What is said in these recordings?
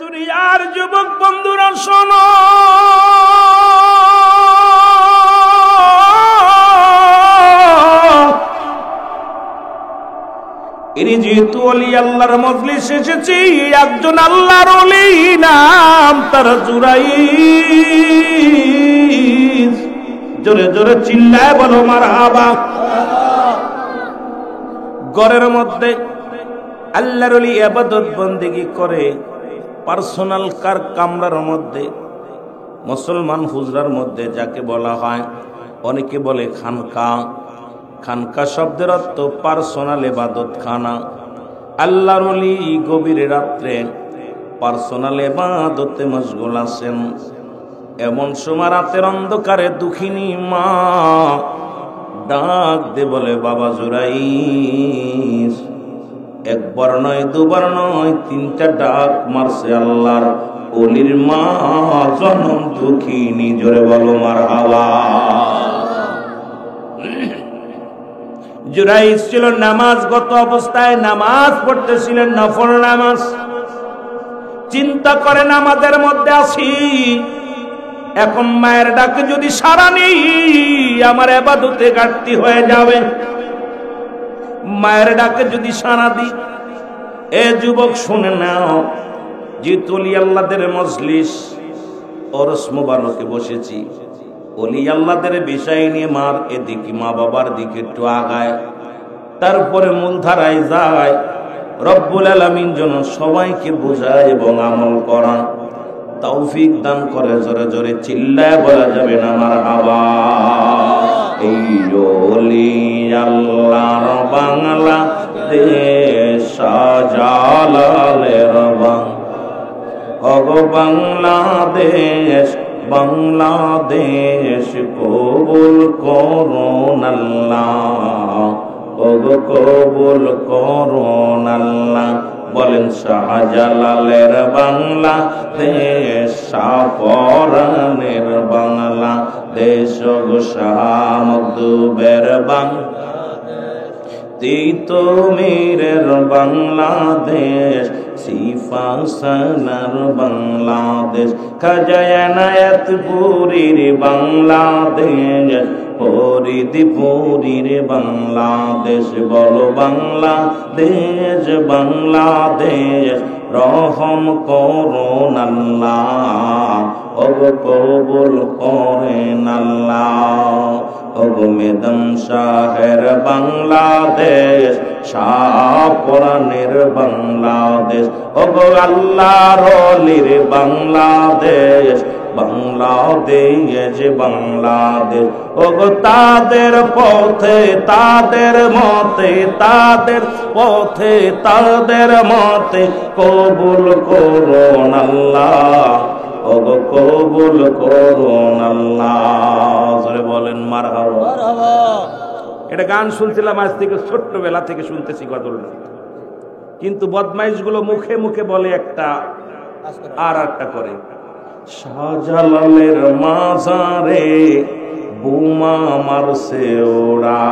দুনিয়ার যুবক বন্ধুরা শোনো, ইনি যেহেতু ওলি আল্লাহর মজলিস এসেছি, একজন আল্লাহর ওলি, নাম তার জুরাইজ। জোরে জোরে চিল্লায় বলো মারহাবা। ঘরের মধ্যে আল্লাহর ওলি ইবাদত বন্দেগী করে, পার্সোনাল কার কামরার মধ্যে, মুসলমান হুজরার মধ্যে যাকে বলা হয়, অনেকে বলে খানকা। খানকা শব্দের অর্থ পার্সোনাল ইবাদত খানা। আল্লাহর ওলি গভীর রাত্রে পার্সোনাল ইবাদতে মশগুল আছেন। এমন সময় রাতের অন্ধকারে দুঃখিনী মা ডাক দে বলে, বাবা জুরাইজ। একবার নয়, দুবার নয়, তিনটা ডাক মারছে আল্লাহর ওলির মা, জনম দুঃখিনী। জোরে বলো মারহাবা। জুরাইজ ছিল নামাজগত অবস্থায়, নামাজ পড়তেছিলেন, নফল নামাজ। চিন্তা করেন, আমাদের মধ্যে আছি, এখন মায়ের ডাকে যদি সাড়া নেই, আমার ইবাদতে ঘাটতি হয়ে যাবে। মায়ের ডাকে যদি সাড়া দিই, এ যুবক শুনে নাও, যেহেতু ওলি আল্লাহদের মজলিস, ওরস মুবারকে বসেছি, ওলি আল্লাহদের বিষয় নিয়ে মার এদিকে, মা বাবার দিকে একটু আগায়, তারপরে মূলধারায় যায়। রব্বুল আলামিন যেন সবাইকে বোঝায় এবং আমল করা তৌফিক দান করে। জোরে জোরে চিল্লায় বলা যাবে না মারহাবা। এই ওলি আল্লাহর বাংলাদেশ, শাহজালালের বাংলাদেশ, বাংলাদেশ কবুল করুন আল্লাহ, কবুল করুন আল্লাহ। বলেন শাহজালালের বাংলাদেশ, শাহপরানের বাংলাদেশ, শাহ মখদুমের বাংলাদেশ, তিতুমীরের বাংলাদেশ, সিফাসানার বাংলাদেশ, খাজা এনায়েতপুরীর বাংলাদেশ, ফরিদপুরীর বাংলাদেশ। বলো বাংলাদেশ, বাংলাদেশ রহম করুন আল্লাহ, ওগো কবুল করেন আল্লাহ। ওগো মেদম শাহের বাংলাদেশ, শাহপরানের বাংলাদেশ, ওগো আল্লাহর ওলির বাংলাদেশ, বাংলাদেশ বাংলাদেশ। ওগো তাদের পথে, তাদের মতে, তাদের পথে, তাদের মতে কবুল করুন আল্লাহ, ওগো কবুল করুন আল্লাহ। জোরে বলেন মারহাবা। এটা গান শুনছিলাম আজ থেকে, ছোট্টবেলা থেকে শুনতেছি গজলটা, কিন্তু বদমাইশগুলো মুখে মুখে বলে একটা আর একটা করে। শাহজালালের মাজারে বোমা মারছে ওরা,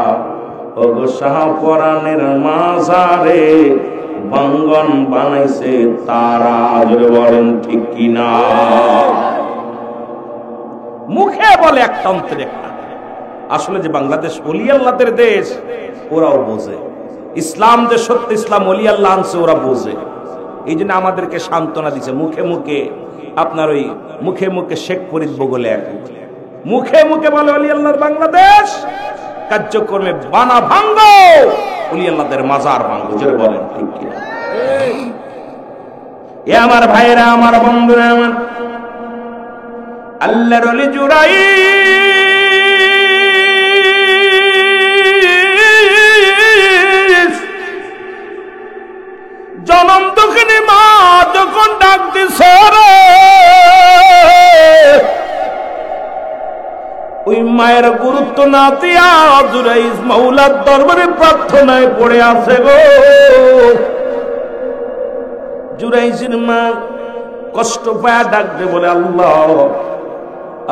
ওগো শাহপরানের মাজারে বাঙ্গন বানাইছে তারা। জোরে বলেন ঠিক কিনা? মুখে বলে একটা, অন্তরে একটা। আসলে যে বাংলাদেশ ওলি আল্লাহদের দেশ, ওরাও বোঝে ইসলাম যে সত্য, ইসলাম ওলি আল্লাহ আনছে, ওরা বোঝে। এই জন্য আমাদেরকে সান্ত্বনা দিছে। মুখে মুখে আপনার ওই মুখে মুখে শেখ ফরিদ বগলে এক, মুখে মুখে বলে ওলি আল্লাহর বাংলাদেশ, কার্যক্রমে বানা ভাঙ্গো, ওলি আল্লাহদের মাজার ভাঙ্গো। জোরে বলেন ঠিক কিনা? এ আমার ভাইরা, আমার বন্ধুরা, আমার আল্লাহর ওলি জুরাইজ, জনম দুঃখিনী মা যখন ডাক দিছে রে, ওই মায়ের গুরুত্ব না দিয়া জুরাইজ মাওলার দরবারে প্রার্থনায় পড়ে আছে গো। জুরাইজের মা কষ্ট পায়া ডাকতে বলে, আল্লাহ,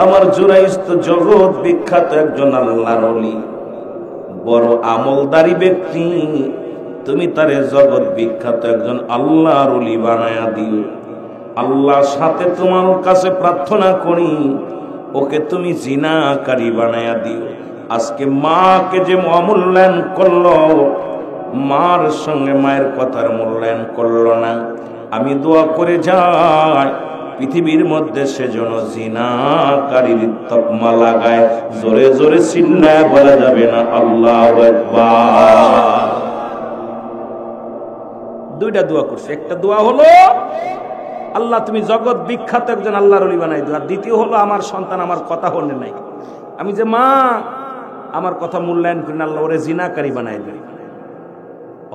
আমার জুরাইজ তো জগৎ বিখ্যাত একজন আল্লাহর ওলি, বড় আমলদারি ব্যক্তি, তুমি তারে জগৎ বিখ্যাত একজন আল্লাহর ওলি বানায়া দিও। আল্লাহর সাথে তোমার কাছে প্রার্থনা করি ওকে তুমি জিনাকারী বানায়া দিও। আজকে মাকে যে অমূল্যায়ন করলো, মার সঙ্গে মায়ের কথার মূল্যায়ন করলো না, আমি দোয়া করে যাই পৃথিবীর মধ্যে সেজন্য জিনাকারীর তকমা লাগায়। জোরে জোরে চিল্লায় বলা যাবে না আল্লাহু আকবার। দুইটা দোয়া করছে, একটা দোয়া হলো আল্লাহ তুমি জগৎ বিখ্যাত একজন আল্লাহর ওলি বানাই দিও, আর দ্বিতীয় হলো আমার সন্তান আমার কথা হলে নাই, আমি যে মা আমার কথা মূল্যায়ন করি না, আল্লাহ ওরে জিনাকারী বানাই দেন।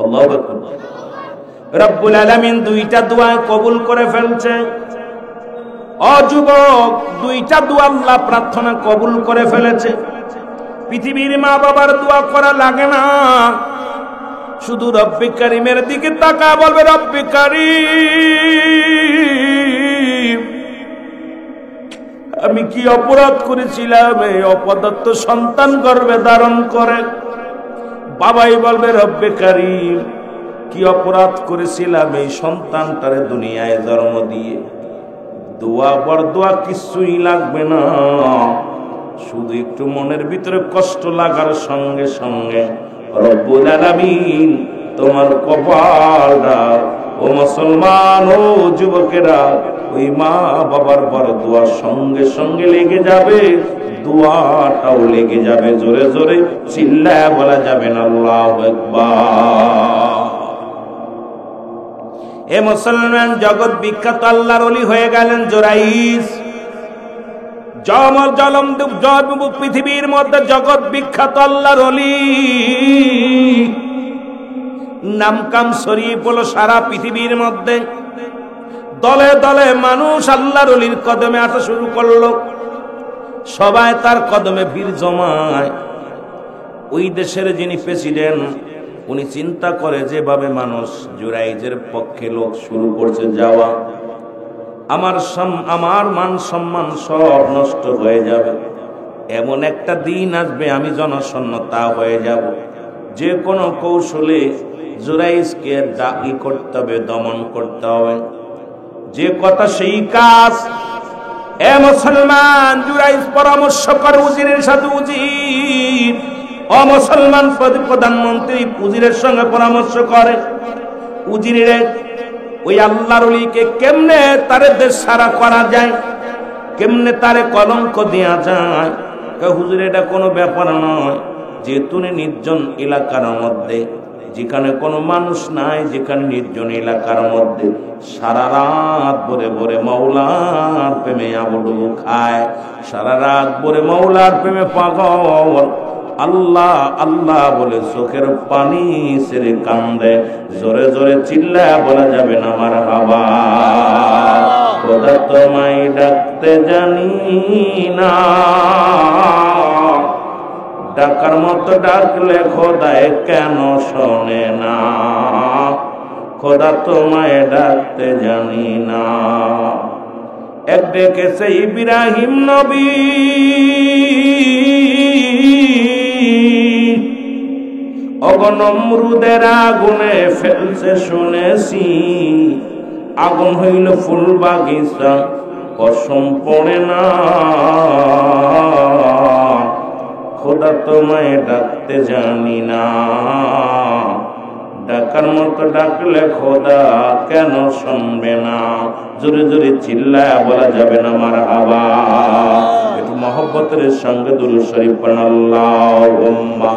আল্লাহু আকবার। রব্বুল আলামিন দুইটা দোয়া কবুল করে ফেলছে। ও যুবক, দুইটা দোয়া আল্লাহ প্রার্থনা কবুল করে ফেলেছে। পৃথিবীর মা বাবার দোয়া করা লাগে না, শুধু রব্বে কারিমের দিকে তাকা, বলবে রব্বে কারিম আমি কি অপরাধ করেছিলাম এই অপদত্ত সন্তান গর্ভে ধারণ করে। বাবাই বলবে রব্বে কারিম কি অপরাধ করেছিলাম এই সন্তানটারে দুনিয়ায় জন্ম দিয়ে। দোয়া বড় দোয়া কিছুই লাগবে না, শুধু একটু মনের ভিতরে কষ্ট লাগার সঙ্গে সঙ্গে রব্বুল আলামিন তোমার কপালটা, ও মুসলমান ও যুবকেরা, ওই মা বাবার বড় দোয়া সঙ্গে সঙ্গে লেগে যাবে, দোয়াটাও লেগে যাবে। জোরে জোরে চিল্লায় বলা যাবে না আল্লাহু আকবার। এ মুসলমান, জগৎ বিখ্যাত আল্লাহর ওলি হয়ে গেলেন জোরাইস। পৃথিবীর মধ্যে জগৎ বিখ্যাত আল্লাহর ওলি, নামকাম ছড়িয়ে পড়ল সারা পৃথিবীর মধ্যে। দলে দলে মানুষ আল্লাহর ওলির কদমে আসা শুরু করলো, সবাই তার কদমে ভিড় জমায়। ওই দেশের যিনি প্রেসিডেন্ট, উনি চিন্তা করে যেভাবে মানুষ জুরাইজের পক্ষে লোক শুরু করছে যাওয়া, আমার মান সম্মান সব নষ্ট হয়ে যাবে। এমন একটা দিন আসবে আমি জনশূন্যতা হয়ে যাব। যে কোনো কৌশলে জুরাইজকে দাবি করতে হবে, দমন করতে হবে। যে কথা সেই কাজ। এ মুসলমান, জুরাইজ পরামর্শ করে উজিরের সাথে। উজির ও মুসলমান প্রধানমন্ত্রী উজিরের সঙ্গে পরামর্শ করে, উজিরের ওই আল্লাহর ওলিকে কেমনে তারে দেশ সারা করা যায়, কেমনে তারে কলঙ্ক দেয়া যায়। হুজুর এটা কোনো ব্যাপার নয়, যেহেতু নির্জন এলাকার মধ্যে, যেখানে কোনো মানুষ নাই, যেখানে নির্জন এলাকার মধ্যে সারা রাত ভরে ভরে মাওলার প্রেমে আবুডু খায়, সারা রাত ভরে মাওলার প্রেমে পাগল, আল্লাহ আল্লাহ বলে চোখের পানি ছেড়ে কান্দে। জোরে জোরে চিল্লায় বলা যাবে না মারহাবা। খোদা তোমায় ডাকতে জানি না, ডাকার মতো ডাকলে খোদায় কেন শোনে না। খোদা তোমায় ডাকতে জানি না। এক ডেকেছে ইব্রাহিম নবী, অগনমরুদের আগুনে ফেলছে শুনেছি, আগুন হইল ফুল বাগিচা কসম পড়ে না। খোদা তোমায় ডাকতে জানি না, ডাকার মতো ডাকলে খোদা কেন শুনবে না। জোরে জোরে চিল্লায় বলা যাবে না মারহাবা। একটু মহব্বতের সঙ্গে দুরূদ শরীফ পড়ুন। আল্লাহুম্মা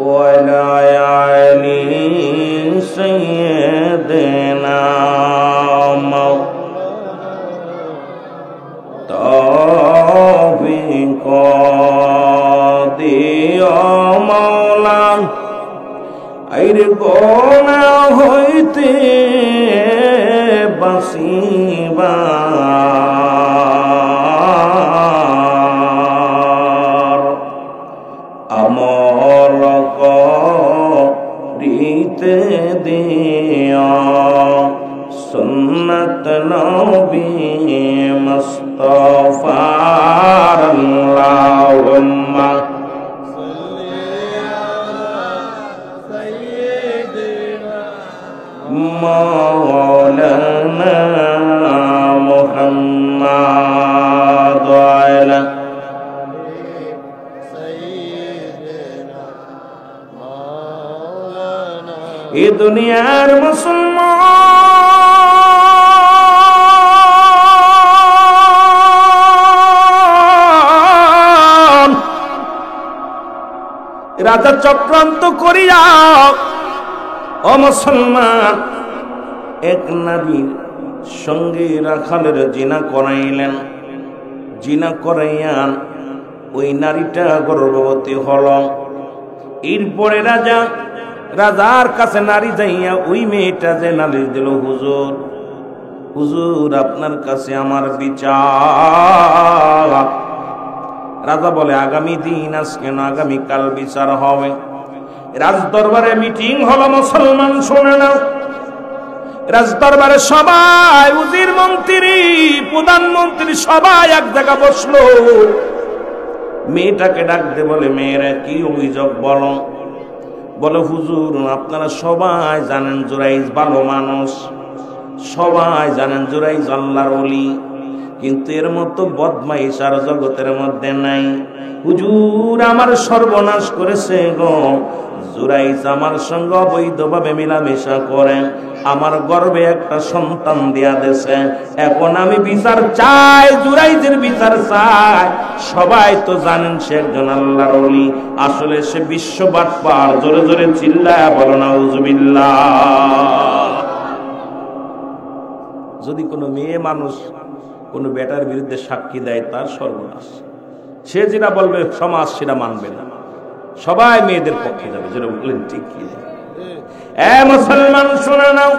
وعلى آل سيدنا توفيق দিও মাওলা, আইরে গোনা হইতে বাঁচিবা, আমর করিতে দিও সুন্নত নবী মুস্তাফার। আল্লাহুম্মা সাল্লি مولانا محمد وعلى এ দুনিয়ার মুসলমান রাজা চক্রান্ত করিয়া ও মুসলমান এক নবীর সঙ্গে রাখালের জিনা করাইলেন। জিনা করাইয়া ওই নারীটা গর্ভবতী হল। এরপরে রাজার কাছে নারী যাইয়া ওই মেয়েটা যে নালিশ দিল, হুজুর হুজুর আপনার কাছে আমার বিচার। রাজা বলে আগামী দিন আজকে না আগামীকাল বিচার হবে। রাজদরবারে মিটিং হলো, মুসলমান শুনে না। রাজদরবারে সবাই উজির মন্ত্রী প্রধানমন্ত্রী সবাই এক জায়গা বসলো। মেয়েটাকে ডাকতে বলে, মেয়েরা কি অভিযোগ বলো। বলে হুজুর আপনারা সবাই জানেন জুরাইজ ভালো মানুষ, সবাই জানেন জুরাইজ আল্লাহর ওলি, কিন্তু এর মতো বদমাইশ আর জগতের মধ্যে নাই। হুজুর আমার সর্বনাশ করেছে গো। জুরাইজ আমার সঙ্গে অবৈধভাবে মেলামেশা করে আমার গর্ভে একটা সন্তান দিয়া দেছে। এখন আমি বিচার চাই, জুরাইজের বিচার চাই। সবাই তো জানেন সে একজন আল্লাহর ওলি, আসলে সে বিশ্ব বাটপার। জোরে জোরে চিল্লায়া বলো নাউজুবিল্লাহ। যদি কোনো মেয়ে মানুষ কোনো বেটার বিরুদ্ধে সাক্ষী দেয় তার সর্বনাশ। সে যেটা বলবে সমাজ সেটা মানবে না, সবাই মেয়েদের পক্ষে যাবে। যেটা বললেন ঠিক কি? মুসলমান শুনে নাও,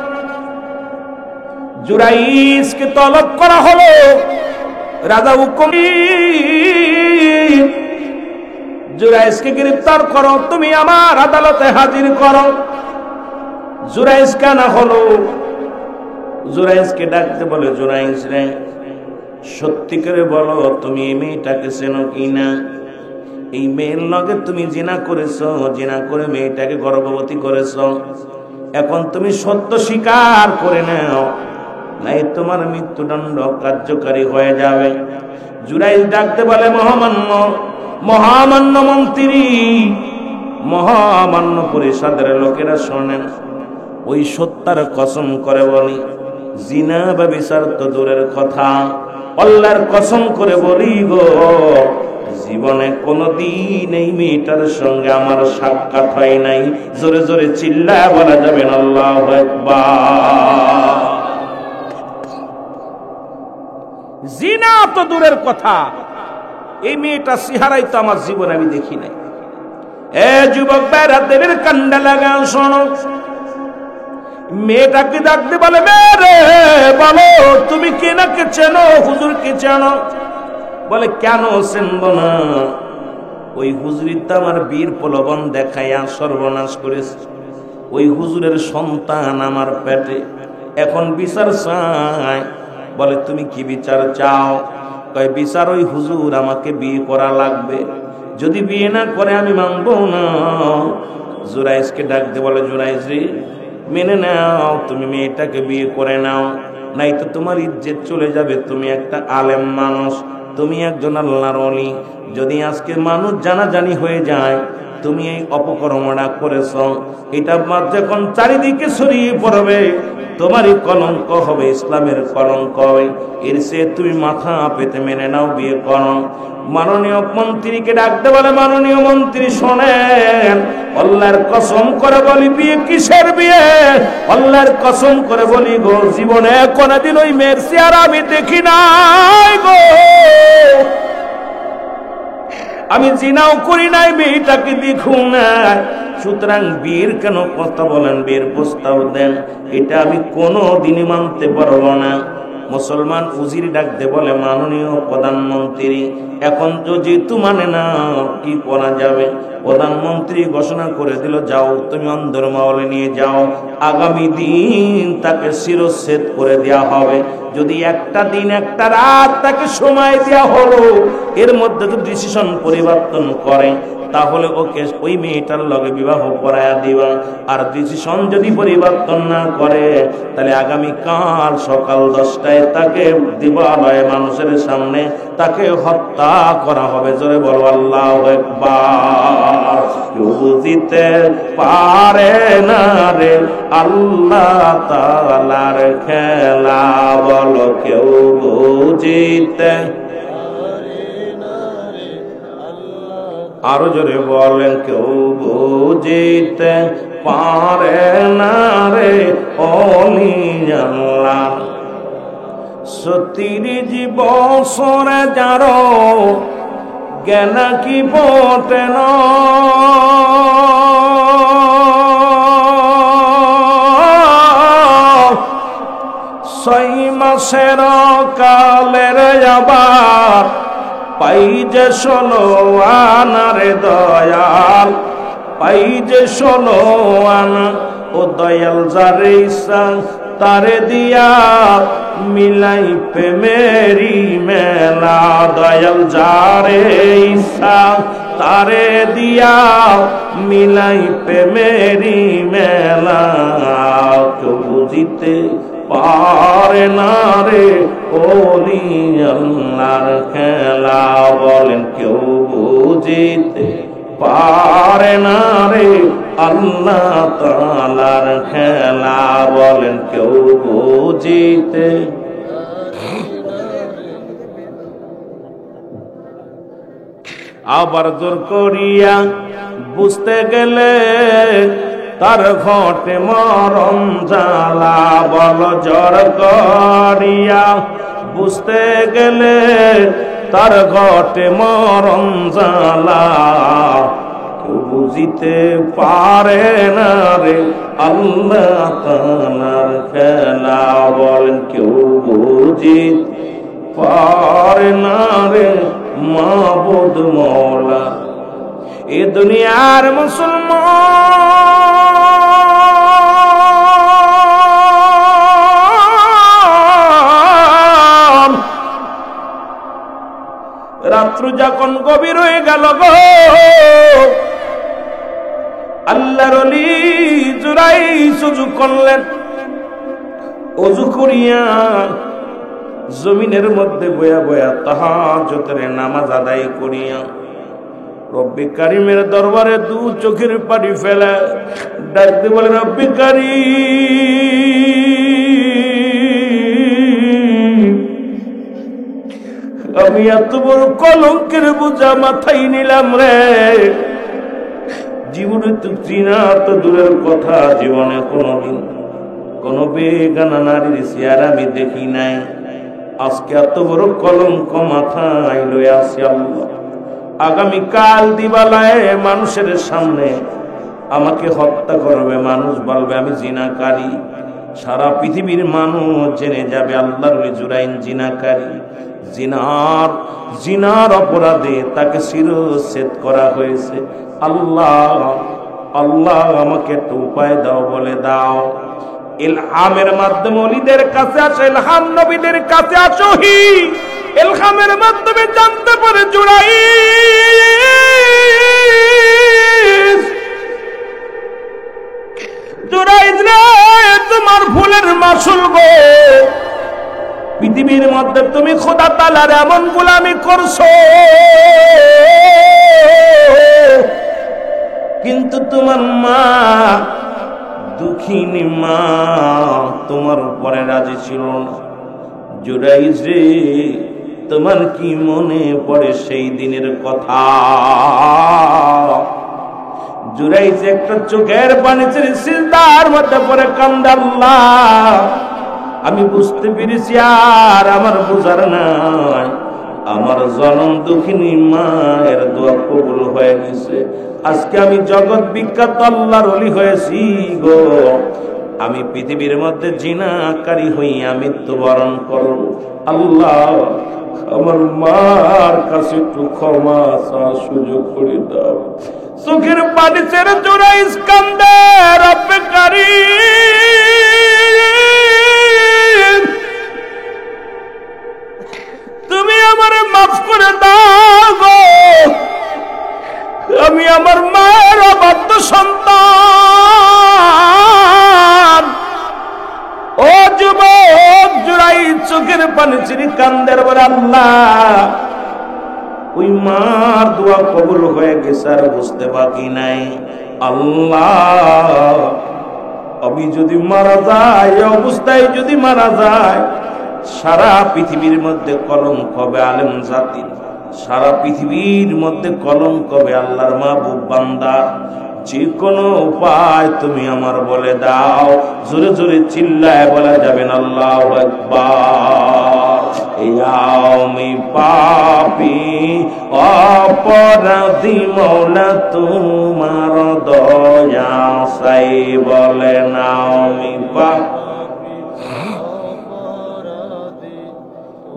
জুরাইজকে তলব করা হলো। রাজা হুকুম, জুরাইজকে গ্রেফতার করো, তুমি আমার আদালতে হাজির করো। জুরাইজ কেনা হলো। জুরাইজকে ডাকতে বলে, জুরাইজ রে সত্যি করে বলো তুমি এই মেয়েটাকে চেনো কিনা? এই মেয়ের লগে তুমি জিনা করেছো, জিনা করে মেয়েটাকে গর্ভবতী করেছো। এখন তুমি সত্য স্বীকার করে নাও, নাই তোমার মৃত্যুদণ্ড কার্যকারী হয়ে যাবে। জুরাইজ ডাকতে বলে, মহামান্য মন্ত্রী, মহামান্য পরিষদের লোকেরা শোনেন, ওই সত্যার কসম করে বলি, জিনা বা বিচার তো দূরের কথা, আল্লাহর কসম করে বলি গো, জীবনে কোনদিন এই মেয়েটার সঙ্গে আমার সাক্ষাৎ হয় নাই। জোরে জোরে চিল্লায়া বলা যাবেন আল্লাহু আকবার। জিনা তো দূরের কথা, এই মেয়েটা চেহারাই তো আমার জীবনে আমি দেখি নাই। এ যুবক ভাইরা, দেবের কান্ডা লাগা শোনো। মেয়েটাকে ডাকতে বলে, মেয়ে বলো তুমি কেনাকে চেনো, হুজুরকে চেনো? বলে কেন চেনব না, ওই হুজুরিটা আমার বীর প্রলোভন দেখাইয়া সর্বনাশ করেছে। ওই হুজুরের সন্তান আমার পেটে, এখন বিচার চাই। বলে তুমি কি বিচার চাও? কয় বিচার ওই হুজুর আমাকে বিয়ে করা লাগবে, যদি বিয়ে না করে আমি মানব না। জুরাইজকে ডাকতে বলে, জুরাইজ রে মেনে নাও, তুমি মেয়েটাকে বিয়ে করে নাও, নাই তো তোমার ইজ্জত চলে যাবে। তুমি একটা আলেম মানুষ, তুমি একজন আল্লাহর ওলি। যদি আজকে মানুষ জানাজানি হয়ে যায় তুমি এই অপকর্মটা করেছ, এটা যখন চারিদিকে ছড়িয়ে পড়বে তোমারই কলঙ্ক হবে, ইসলামের কলঙ্ক হবে। এর চেয়ে তুমি মাথা পেতে মেনে নাও, বিয়ে করো। মাননীয় মন্ত্রীকে ডাকতে বলে, মাননীয় মন্ত্রী শোনেন, আল্লাহর কসম করে বলি, বিয়ে কিসের বিয়ে? আল্লাহর কসম করে বলি গো, জীবনে কোনদিন ওই মেয়ের চেহারা আমি দেখি নাই গো। আমি জিনাও করি নাই, মেয়েটাকে দেখুন না। সুতরাং বিয়ের কেন কথা বলেন, বিয়ের প্রস্তাব দেন, এটা আমি কোনো দিনই মানতে পারবো না। মুসলমান উজির ডাকতে বলে, মাননীয় প্রধানমন্ত্রী, এখন তো যেহেতু মানে না কি করা যাবে? প্রধানমন্ত্রী ঘোষণা করে দিল, যাও তুমি অন্দর মহলে নিয়ে যাও, আগামী দিন তাকে শিরচ্ছেদ করে দেওয়া হবে। যদি একটা দিন একটা রাত তাকে সময় দেওয়া হলো, এর মধ্যে তো ডিসিশন পরিবর্তন করে, তাহলে ওকে ওই মেয়েটার লগে বিবাহ করায়া দিবা। আর ডিসিশন যদি পরিবর্তন না করে তাহলে আগামী কাল সকাল 10টায় তাকে দিবালয়ে মানুষের সামনে তাকে হত্যা করা হবে। জোরে বলো আল্লাহু আকবার। কেউ বুঝিতে পারে না রে আল্লাহ তাআলার খেলা, বলো কেউ বুঝিতে, আরো জোরে বলেন কেউ বুঝিতে পারে না রে ওলি আল্লাহ। 30 বছরে যারো জ্ঞান কি বটে না, 6 মাসের কালের আবার পাই যে 16 আনারে দয়াল, পাই যে 16 আনা। ও দয়াল যারে ইচ্ছা তারে দিয়া মিলাই প্রেমেরি মেলা, দয়াল যারে ইচ্ছা তারে দিয়া মিলাই প্রেমেরি মেলা। কেউ বুঝিতে পারে না রে ওলি আল্লাহর খেলা, বলেন কেউ বুঝিতে পারে না রে আল্লাহ তাআলার খেলা, বলেন কেউ বুঝিতে। আবার জোর করিয়া বুঝতে গেলে তার ঘটে মরণ জ্বালা, বল জোর করিয়া বুঝতে গেলে তার ঘটে মরণ জ্বালা। কেউ বুঝিতে পারে না রে আল্লাহ তাআলার খেলা, বলেন কেউ বুঝিতে পারে না রে মাবুদ মওলা। এ দুনিয়ার মুসলমান রাত্র যখন গভীর হয়ে গেল গো, আল্লাহর ওলি জুরাইস ওযু করলেন। ওযু করিয়া জমিনের মধ্যে বয়া বয়া তাহাজ্জুদের নামাজ আদায় করিয়া রব্বি কারিমের দরবারে দু চোখের পানি ফেলে ডাক দিয়ে বলে, রব্বি কারিম, আমি এত বড় কলঙ্কের বোঝা মাথায় নিলাম রে। জীবনে তো চিনা তো দূরের কথা, জীবনে কোনোদিন কোন বেগানা নারীর চেহারা আমি দেখি নাই। আজকে এত বড় কলঙ্ক মাথায় লয়ে আসি আল্লাহ। আগামীকাল দিবালায় মানুষের সামনে আমাকে হত্যা করবে, মানুষ বলবে আমি জিনাকারী। সারা পৃথিবীর মানুষ জেনে যাবে আল্লাহর ওলি জুরাইন জিনাকারী। জিনার অপরাধে তাকে শিরচ্ছেদ করা হয়েছে। আল্লাহ আল্লাহ আমাকে একটু উপায় দাও, বলে দাও। ইলহামের মাধ্যমে ওলিদের কাছে আসে, ইলহাম নবীদের কাছে আসহি। ইলহামের মাধ্যমে জানতে পারে জুরাইজ রে তোমার ভুলের মাসুল গো। পৃথিবীর মধ্যে তুমি খোদা তাআলার এমন গোলামি করছো, কিন্তু তোমার মা দুঃখিনী মা তোমার উপরে রাজি ছিল না। জুরাইজ রে তোমার কি মনে পড়ে সেই দিনের কথা? জুরাইজ একটা চোখের পানি ছেড়ে সিজদার মধ্যে পড়ে কান্দে, আল্লাহ আমি বুঝতে পেরেছি আর আমার বোঝার নাই, আমার জনম দুঃখিনী মায়ের দোয়া কবুল হয়ে গেছে। আজকে আমি জগৎ বিখ্যাত আল্লাহর ওলি হয়েছি গো। আমি পৃথিবীর মধ্যে জিনাকারী হইয়া মৃত্যুবরণ করব। আল্লাহ আমার মার কাছে একটু ক্ষমা চাওয়ার সুযোগ করে দাও। চোখের পানি ছেড়ে জুরাইজ কান্দে, রব্বে কারীম তুমি আমারে মাফ করে দাও গো। আমি চোখের পানি ছেড়ে কান্দের বলে আল্লাহ ওই মার দোয়া কবুল হয়ে গেছে আর বুঝতে বাকি নাই। আল্লাহ আমি যদি মারা যায়, অবস্থায় যদি মারা যায়, সারা পৃথিবীর মধ্যে কলঙ্ক হবে আলেম জাতি, সারা পৃথিবীর মধ্যে কলঙ্ক হবে আল্লাহর মাহবুব বান্দা। যে কোনো উপায় তুমি আমার বলে দাও। জোরে জোরে চিল্লায় বলা যাবেন আল্লাহু আকবার। আমি পাপী অপরাধী মওলা তোমার দয়া চাই বলেন আমি পাপী।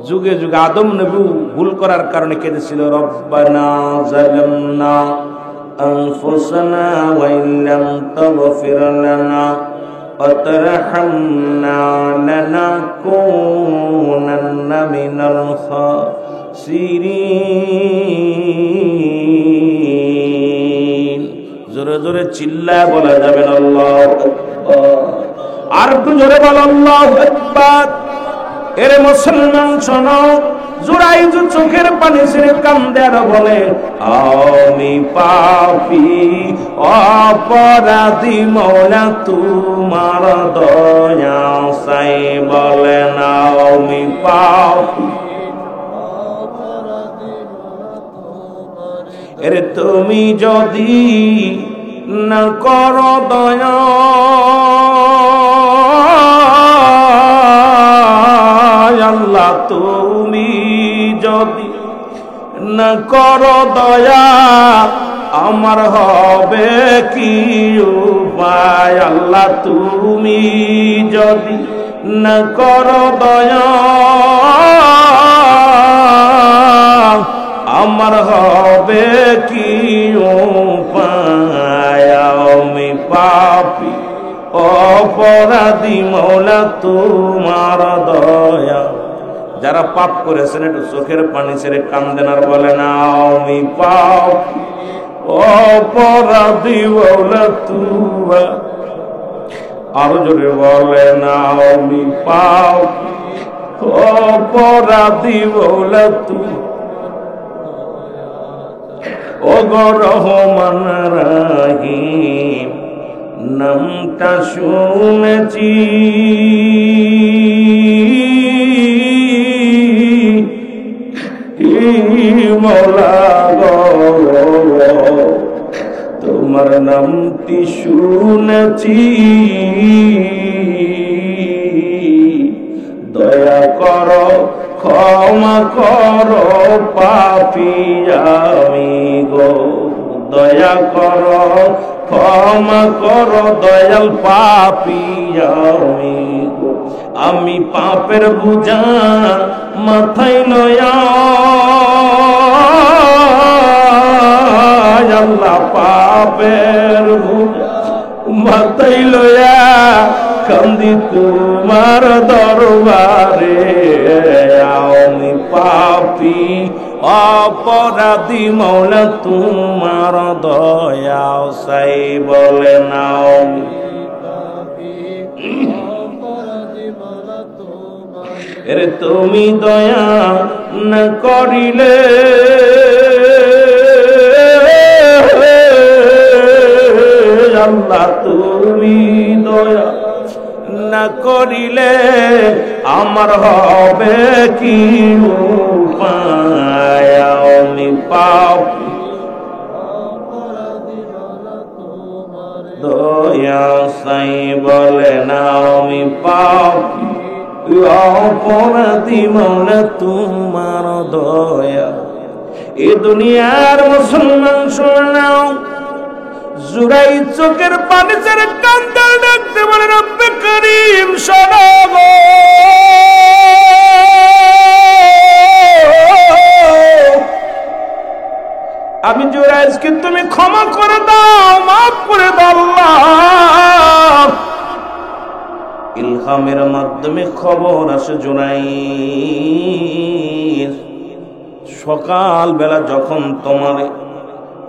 যুগে যুগে আদম নবী ভুল করার কারণে কেঁদেছিল, রব্বানা যালামনা আনফুসানা ওয়া ইল্লাম তাগফির লানা ওয়া তারহামনা লানাকুনান্না মিনাল খাসিরিন। জোরে জোরে চিল্লায় বলা যাবেন আল্লাহু আকবার। আর একটু জোরে বল আল্লাহু আকবার। এরে মুসলমান শোনো, জুরাইজ চোখের পানি ছেড়ে কান্দে আর বলে আমি পাপী অপরাধী মওলা তোমার দয়া চাই বলেন আমি পাপী। এরে তুমি যদি না করো দয়া, আল্লাহ তুমি যদি না করো দয়া, আমার হবে কি উপায়? আল্লাহ তুমি যদি না করো দয়া, আমার হবে কি উপায়? আমি পাপী অপরাধী মওলা তোমার দয়া। যারা পাপ করেছেন একটু চোখের পানি ছেড়ে কান্দেন আর বলেন আমি পাপী অপরাধী মওলা তোমার। আরো জোরে বলেন আমি পাপী অপরাধী মওলা তোমার। ওগো রহমান রহিম নামটা শুনেছি, মওলা গো তোমার নামটি শুনেছি, দয়া করো ক্ষমা করো পাপী আমি গো। দয়া করো ক্ষমা করো দয়াল পাপী আমি গো। আমি পাপের বোঝা মাথায় লয়া, আল্লাহ পাপের বোঝা মাথায় লয়া কান্দি তোমার দরবারে। আমি পাপী অপরাধী মওলা তোমার দয়া চাই বলেন আমি পাপী অপরাধী মওলা তোমার। এরে তুমি দয়া না করিলে আল্লাহ তুমি দয়া না করিলে আমার হবে কি উপায়? আমি পাপী দয়া চাই বলেন আমি পাপী অপরাধী মওলা তোমার দয়া। এ দুনিয়ার মুসলমান শোনাও, জুরাই চোখের পানি ছেড়ে কান্দে ডাকতে বলে রব্বে করিম শোনো গো, আমি জুরাইজকে তুমি ক্ষমা করে দাও, মাফ করে দাও আল্লাহ। ইলহামের মাধ্যমে খবর আসে জুরাইজ সকাল বেলা যখন তোমার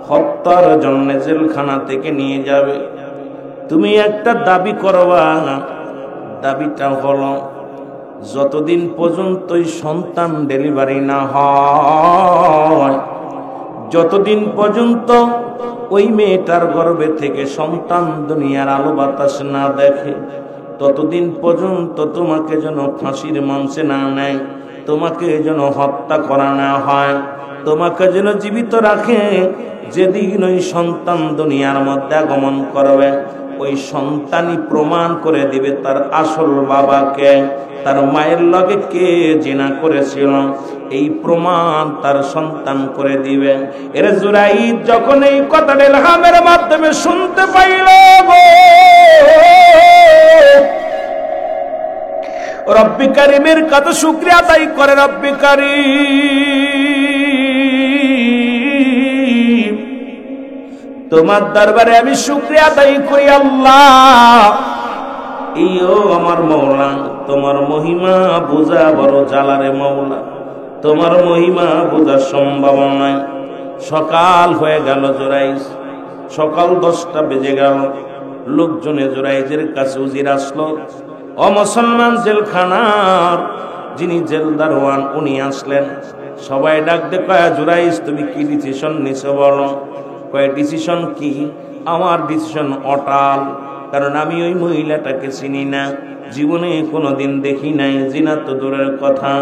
হত্যার জন্য জেলখানা থেকে নিয়ে যাবে, তুমি একটা দাবি করবা। দাবিটা হলো যতদিন পর্যন্ত সন্তান ডেলিভারি না হয়, যতদিন পর্যন্ত ওই মেয়েটার গর্ভে থেকে সন্তান দুনিয়ার আলো বাতাস না দেখে, ততদিন পর্যন্ত তোমাকে যেন ফাঁসির মঞ্চে না নেয়, তোমাকে যেন হত্যা করা না হয়, তোমাকে যেন জীবিত রাখে। যেদিন ওই সন্তান দুনিয়ার মধ্যে আগমন করবে, ওই সন্তানই প্রমাণ করে দিবে তার আসল বাবাকে, তার মায়ের লগে কে জিনা করেছিল, এই প্রমাণ তার সন্তান করে দিবে। এর জুরাইদ যখন এই কথাটা ইলহামের মাধ্যমে শুনতে পাইল, রব্বি কারিমের কত শুকরিয়া আদায় করে। রব্বি কারিম, তোমার দরবারে আমি শুকরিয়া আদায় করি আল্লাহ। ইও আমার মওলা, তোমার মহিমা বোঝা বড় জালারে মওলা, তোমার মহিমা বোঝা সম্ভব নয়। সকাল হয়ে গেল, জুরাইজ সকাল 10টা বেজে গেল। লোকজনে জুরাইজের কাছে উজির আসলো। ও মুসলমান জেলখানার যিনি জেলদারওয়ান উনি আসলেন। সবাই ডাক দে, কয় জুরাইজ তুমি কি ডিসিশন নিছো বলো। কয় ডিসিশন কি? আমার ডিসিশন অটাল, কারণ আমি ওই মহিলাটাকে চিনি না, জীবনে কোনোদিন দেখি নাই, জিনা তো দূরের কথা।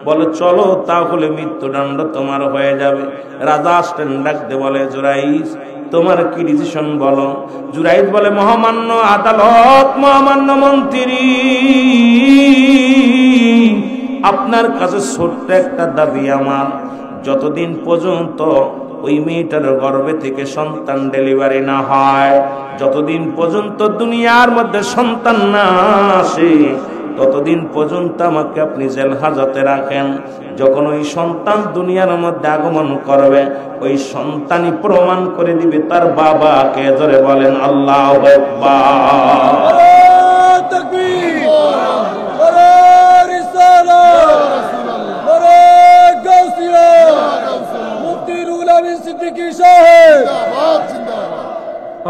বলে চলো তাহলে মৃত্যুদণ্ড তোমার হয়ে যাবে। রাজা আসলেন, ডাক দে বলে জুরাইজ তোমার কি ডিসিশন বলো। জুরাইজ বলে মহামান্য আদালত, মহামান্য মন্ত্রী, আপনার কাছে ছোট্ট একটা দাবি আমার। যতদিন পর্যন্ত ওই মেয়েটার গর্ভে থেকে সন্তান ডেলিভারি না হয়, যতদিন পর্যন্ত দুনিয়ার মধ্যে সন্তান না আসে, ততদিন পর্যন্ত আমাকে আপনি জেল হাজতে রাখেন। যখন ওই সন্তান দুনিয়ার মধ্যে আগমন করবে, ওই সন্তানই প্রমাণ করে দিবে তার বাবাকে। জোরে বলেন আল্লাহু আকবার।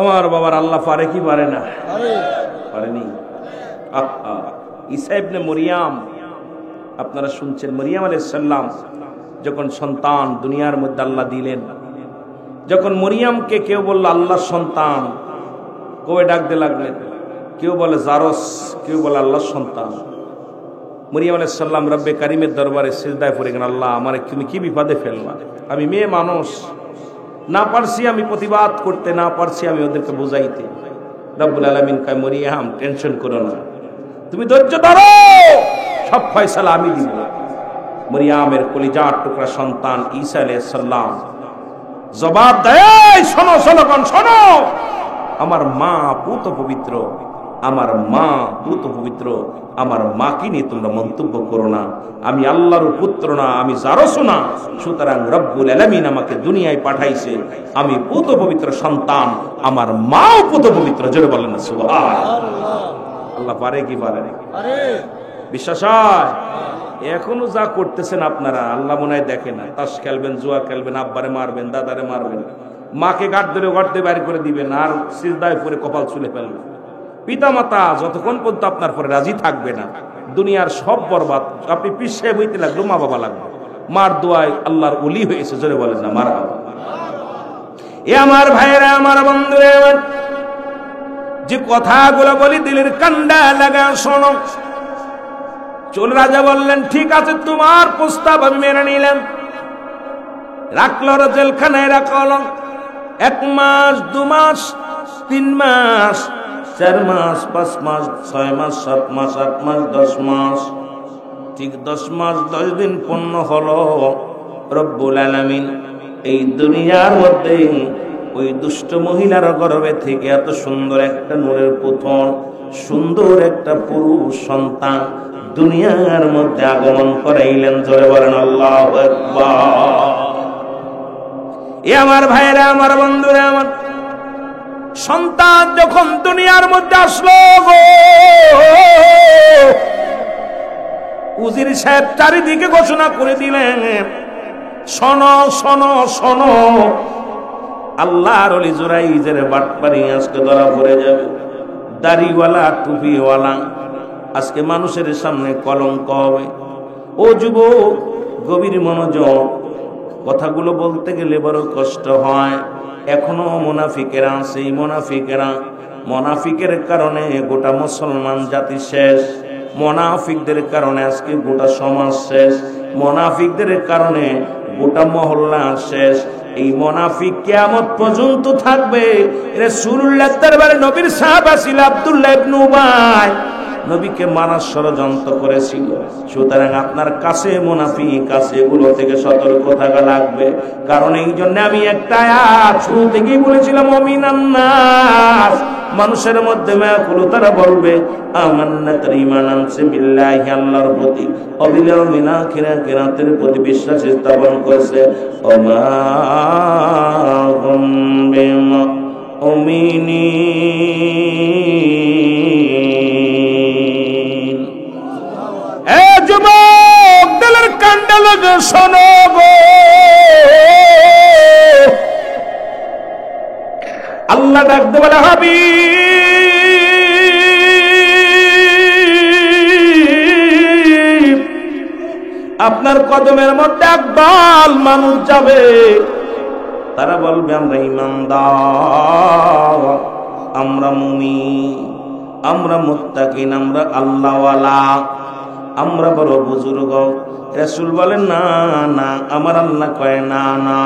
আমার বাবার আল্লাহ পারে কি পারে না? পারেনি। ঈসা ইবনে মরিয়াম, আপনারা শুনছেন, মরিয়াম আলাইহিস সালাম যখন সন্তান দুনিয়ার মধ্যে আল্লাহ দিলেন, যখন মরিয়ামকে কেউ বলল আল্লাহর সন্তান, কবে ডাকতে লাগলেন, কেউ বলে জারস, কেউ বলে আল্লাহর সন্তান। মরিয়াম আলাইহিস সালাম রব্বে কারিমের দরবারে সিজদায় পড়ে গেলেন, আল্লাহ আমারে তুমি কি বিপদে ফেললা, আমি মেয়ে মানুষ, না পারছি আমি প্রতিবাদ করতে, না পারছি আমি ওদেরকে বুঝাইতে। রব্বুল আলামিন কয় মরিয়াম টেনশন করো না, তুমি ধৈর্য ধরো, সব ফয়সালা আমি দিব। মরিয়ামের কলিজার টুকরা সন্তান ঈসা আলাইহিস সালাম জবাব দেয়, শোনো শোনো শোনো, আমার মা পুত পবিত্র, আমার মা পুত পবিত্র, আমার মাকে নিয়ে তোমরা মন্তব্য করো না, আমি আল্লাহর পুত্র না, আমি জারস না, সুতরাং রব্বুল আলামিন আমাকে দুনিয়ায় পাঠাইছে, আমি পুত পবিত্র সন্তান, আমার মাও পুত পবিত্র। জোরে বলেন না সুবহানাল্লাহ। আল্লাহ পারে কি পারে না? বিশ্বাস হয়? এখনো যা করতেছেন আপনারা, আল্লাহ মনে হয় দেখে না। তাস খেলবেন, জুয়া খেলবেন, আব্বারে মারবেন, দাদারে মারবেন, মাকে গাঁট ধরে ঘরতে বাইরে করে দিবেন, আর সিজদায় পরে কপাল ছুলে ফেলবেন। পিতা মাতা যতক্ষণ পর্যন্ত আপনার পরে রাজি থাকবে না, দুনিয়ার সব বরবাদ। আপনি পিছে বইতে লাগলো, মা বাবা লাগবে, মার দোয়ায় আল্লাহর ওলি হয়েছে। জোরে বলেন না মারহাবা। এ আমার ভাইয়েরা, আমার বন্ধুরা, আমার যে কথাগুলো বলি দিলের কান্ডা লাগা শোনো। চোল রাজা বললেন, ঠিক আছে তোমার প্রস্তাব আমি মেনে নিলাম। রাখলো জেলখানায়, রাখলো 1 মাস, 2 মাস, 3 মাস, 4 মাস, 5 মাস, 6 মাস, 7 মাস, 8 মাস, 10 মাস। ঠিক 10 মাস 10 দিন পূর্ণ হলো। রব্বুল আলামিন এই দুনিয়ার মধ্যে ওই দুষ্ট মহিলার গর্ভে থেকে এত সুন্দর একটা নূরের পুত্র, সুন্দর একটা পুরুষ সন্তান দুনিয়ার মধ্যে আগমন করাইলেন। জোরে বলেন আল্লাহু আকবার। এ আমার ভাইরা, আমার বন্ধুরা, আমার সন্তান যখন দুনিয়ার মধ্যে আসলো গো, উজির সাহেব চারিদিকে ঘোষণা করে দিলেন, শোনো শোনো শোনো, আল্লাহর ওলি জুরাইজের বাটপারি আজকে ধরা পড়ে যাবে। দাড়িওয়ালা, টুপিওয়ালা, আজকে মানুষের সামনে কলঙ্ক হবে। ও যুবক, গভীর মনোযোগ, কথাগুলো বলতে গেলে বড় কষ্ট হয়। এখনো মুনাফিকেরা আছে। এই মুনাফিকের কারণে গোটা মুসলমান জাতি শেষ। মুনাফিকদের কারণে আজকে গোটা সমাজ শেষ। মুনাফিকদের কারণে গোটা মহল্লা শেষ। এই মুনাফিক কিয়ামত পর্যন্ত থাকবে। রাসূলুল্লাহর দরবারে নবীর সাহাবা ছিল আব্দুল্লাহ ইবনে উবাই, নবীকে মারার ষড়যন্ত্র করেছিল। সুতরাং আপনার কাছে মুনাফিক আছে, এগুলো থেকে সতর্ক থাকা লাগবে। কারণ এই জন্য আমি একটা আয়াত শুরু থেকেই বলেছিলাম, মুমিনান নাস, মানুষের মধ্যে মায়াকুলু, তারা বলবে আমান্না, তার ঈমান আনছে বিল্লাহি, আল্লাহর প্রতি, ওয়াবিল ইয়াউমিল আখির, কিয়ামতের প্রতি বিশ্বাস স্থাপন করেছে। ওমা হুম বিমুমিনিন। এ যুবক, দিলের কান্ডা লাগে শোনো গো, আল্লাহ ডাকতে বলে হাবিব, আপনার কদমের মধ্যে একদল মানুষ যাবে। তারা বলবে আমরা ঈমানদার, আমরা মুমিন, আমরা মুত্তাকিন, আমরা আল্লাহওয়ালা, আমরা বড় বুজুর্গ। রাসূল বলেন না না, আমার আল্লাহ কয় না না,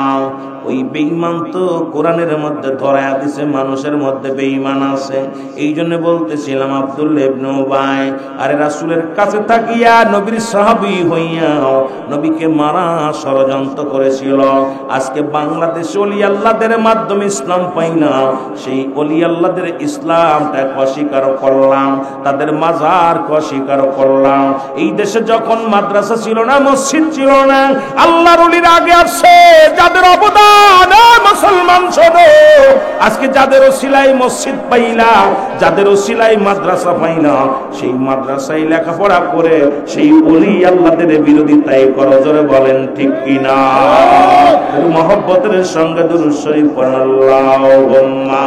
ওই বেঈমান তো কোরআনের মধ্যে ধরায়া দিছে, মানুষের মধ্যে বেঈমান আছে। এই জন্য বলতেছিলাম আব্দুল্লাহ ইবনে উবাই, আরে রাসূলের কাছে থাকিয়া নবীর সাহাবী হইয়া নবীকে মারা ষড়যন্ত্র করেছিল। আজকে বাংলাদেশে ওলি আল্লাহদের মাধ্যমে ইসলাম পাই না, সেই ওলি আল্লাহদের ইসলামটা অস্বীকার করলাম, তাদের মাজার অস্বীকার করলাম। এই দেশে যখন মাদ্রাসা ছিল না, মসজিদ ছিল না, আল্লাহর ওলির আগে আসছে যাদের অবদান, মুসলমান শোনো, আজকে যাদের ওসিলায় মসজিদ পাইলা, যাদের ওসিলায় মাদ্রাসা পাইলা, সেই মাদ্রাসায় লেখাপড়া করে সেই ওলি আল্লাহদের বিরোধিতায় করো, জোরে বলেন ঠিক কিনা? মহব্বতের সঙ্গে দুরূদ শরীফ পড়েন, আল্লাহুম্মা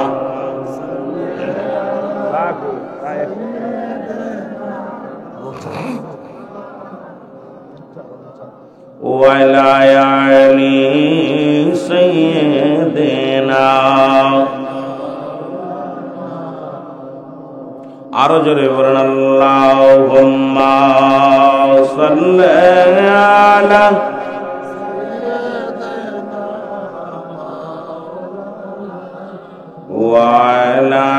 ওয়ালা আলি সাইয়্যিদিনা। আরো জোরে বলেন, আল্লাহুম্মা সাল্লি আলা ওয়ালা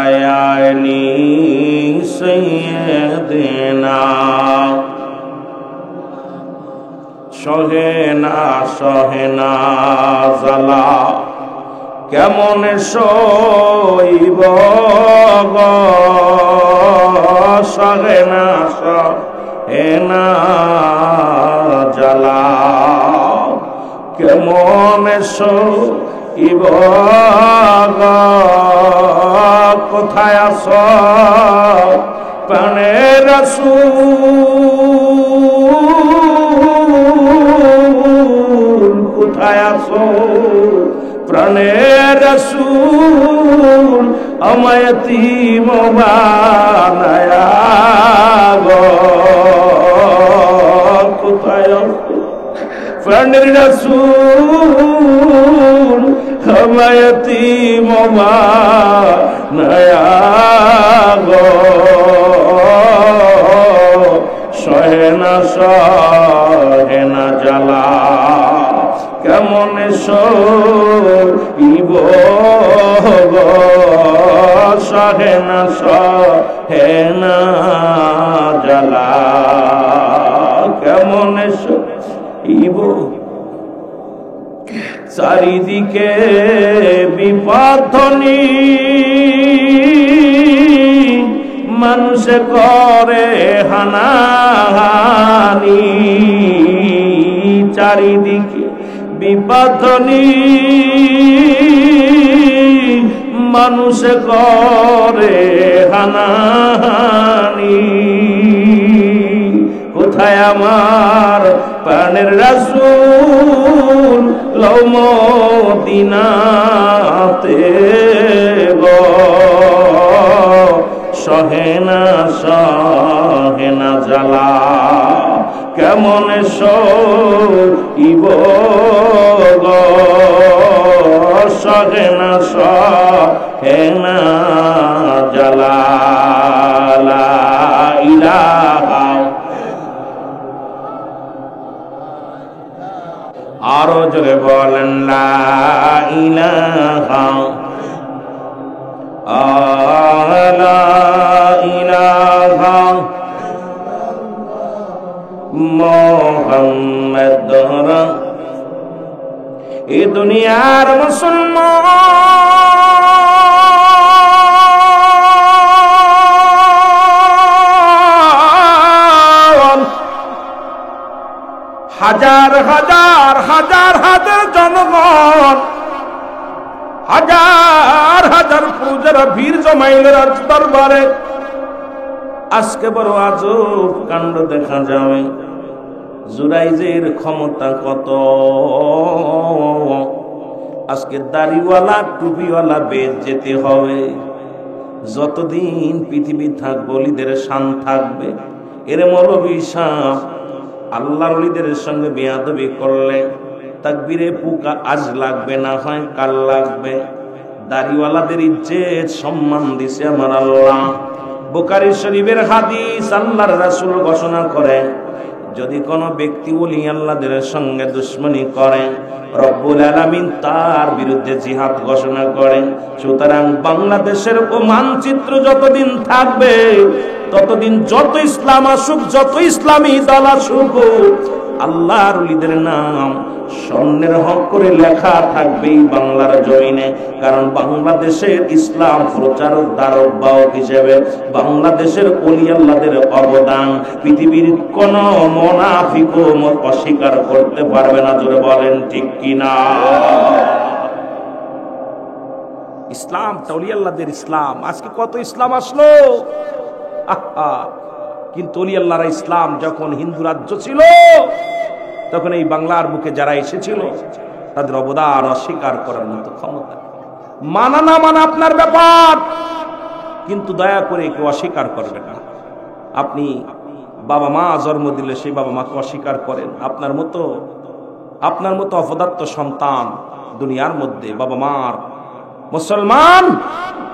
আলি সাইয়্যিদিনা। সহেনা সহেনা জালা কেমন সইব গো, সহেনা সহেনা জালা কেমন সইব গো, কোথায় আছো প্রাণের রাসূল, কোথায় আছো প্রাণের রাসূল, আমায় এতিম বানায়া গো, কোথায় আছো প্রাণের রাসূল, আমায় এতিম বানায়া গো, সহেনা সহেনা জ্বালা কেমন সইব গো, সহেনা সহেনা জ্বালা কেমন সইব। চারিদিকে বিপদনি মানুষে করে হানাহানি, চারিদিকে বিপদনি মানুষে করে হানাহানি, কোথায় আমার প্রাণের রাসূল, লও মদিনাতে গো, সহেনা সহেনা জ্বালা কেমন সইব গো সহে না জ্বালা লা ইলাহা আরো জোরে বলেন লা ইলাহা লা ইলাহা মুহাম্মাদুর এই দুনিয়ার মুসলমান হাজার হাজার হাজার হাজার জনগণ হাজার হাজার প্রজারা ভিড় জমাইল রাজ দরবারে আজকে বড় আজব কাণ্ড দেখা যাবে জুরাইজের ক্ষমতা কত আজকে দাড়িওয়ালা টুপিওয়ালা বেদ যেতে হবে যতদিন পৃথিবী থাকবে ওলিদের শান থাকবে এর মৌলবী সাহেব আল্লাহর ওলিদের সঙ্গে বেয়াদবি করলে তাকবীরে পোকা আজ লাগবে না হয় কাল লাগবে দাড়িওয়ালাদের ইজ্জত সম্মান দিছে আমার আল্লাহ বুখারী শরীফের হাদিস আল্লাহর রাসূল ঘোষণা করেন যদি কোনো ব্যক্তি ওলি আল্লাহদের সঙ্গে দুশমনী করে রব্বুল আলামিন তার বিরুদ্ধে জিহাদ ঘোষণা করেন সুতরাং বাংলাদেশের ও মানচিত্র যতদিন থাকবে ততদিন যত ইসলাম আসুক যত ইসলামী দল আসুক আল্লাহর ওলিদের নাম স্বর্ণের হক করে লেখা থাকবে এই বাংলার জমিনে কারণ বাংলাদেশের ইসলাম প্রচারক ধারক বাহক হিসেবে বাংলাদেশের ওলি আল্লাহদের অবদান পৃথিবীর কোন মুনাফিকও অস্বীকার করতে পারবে না জোরে বলেন ঠিক কিনা ইসলাম ওলি আল্লাহদের ইসলাম আজকে কত ইসলাম আসলো কিন্তু ওলি আল্লাহর ইসলাম যখন হিন্দু রাজ্য ছিল তখন এই বাংলার বুকে যারা এসেছিল তাদের অবদান অস্বীকার করার মতো ক্ষমতা মানা না মানা আপনার ব্যাপার কিন্তু দয়া করে কেউ অস্বীকার করবে না আপনি বাবা মা জন্ম দিলে সেই বাবা মাকে অস্বীকার করেন আপনার মতো অপদার্থ সন্তান দুনিয়ার মধ্যে বাবা মার মুসলমান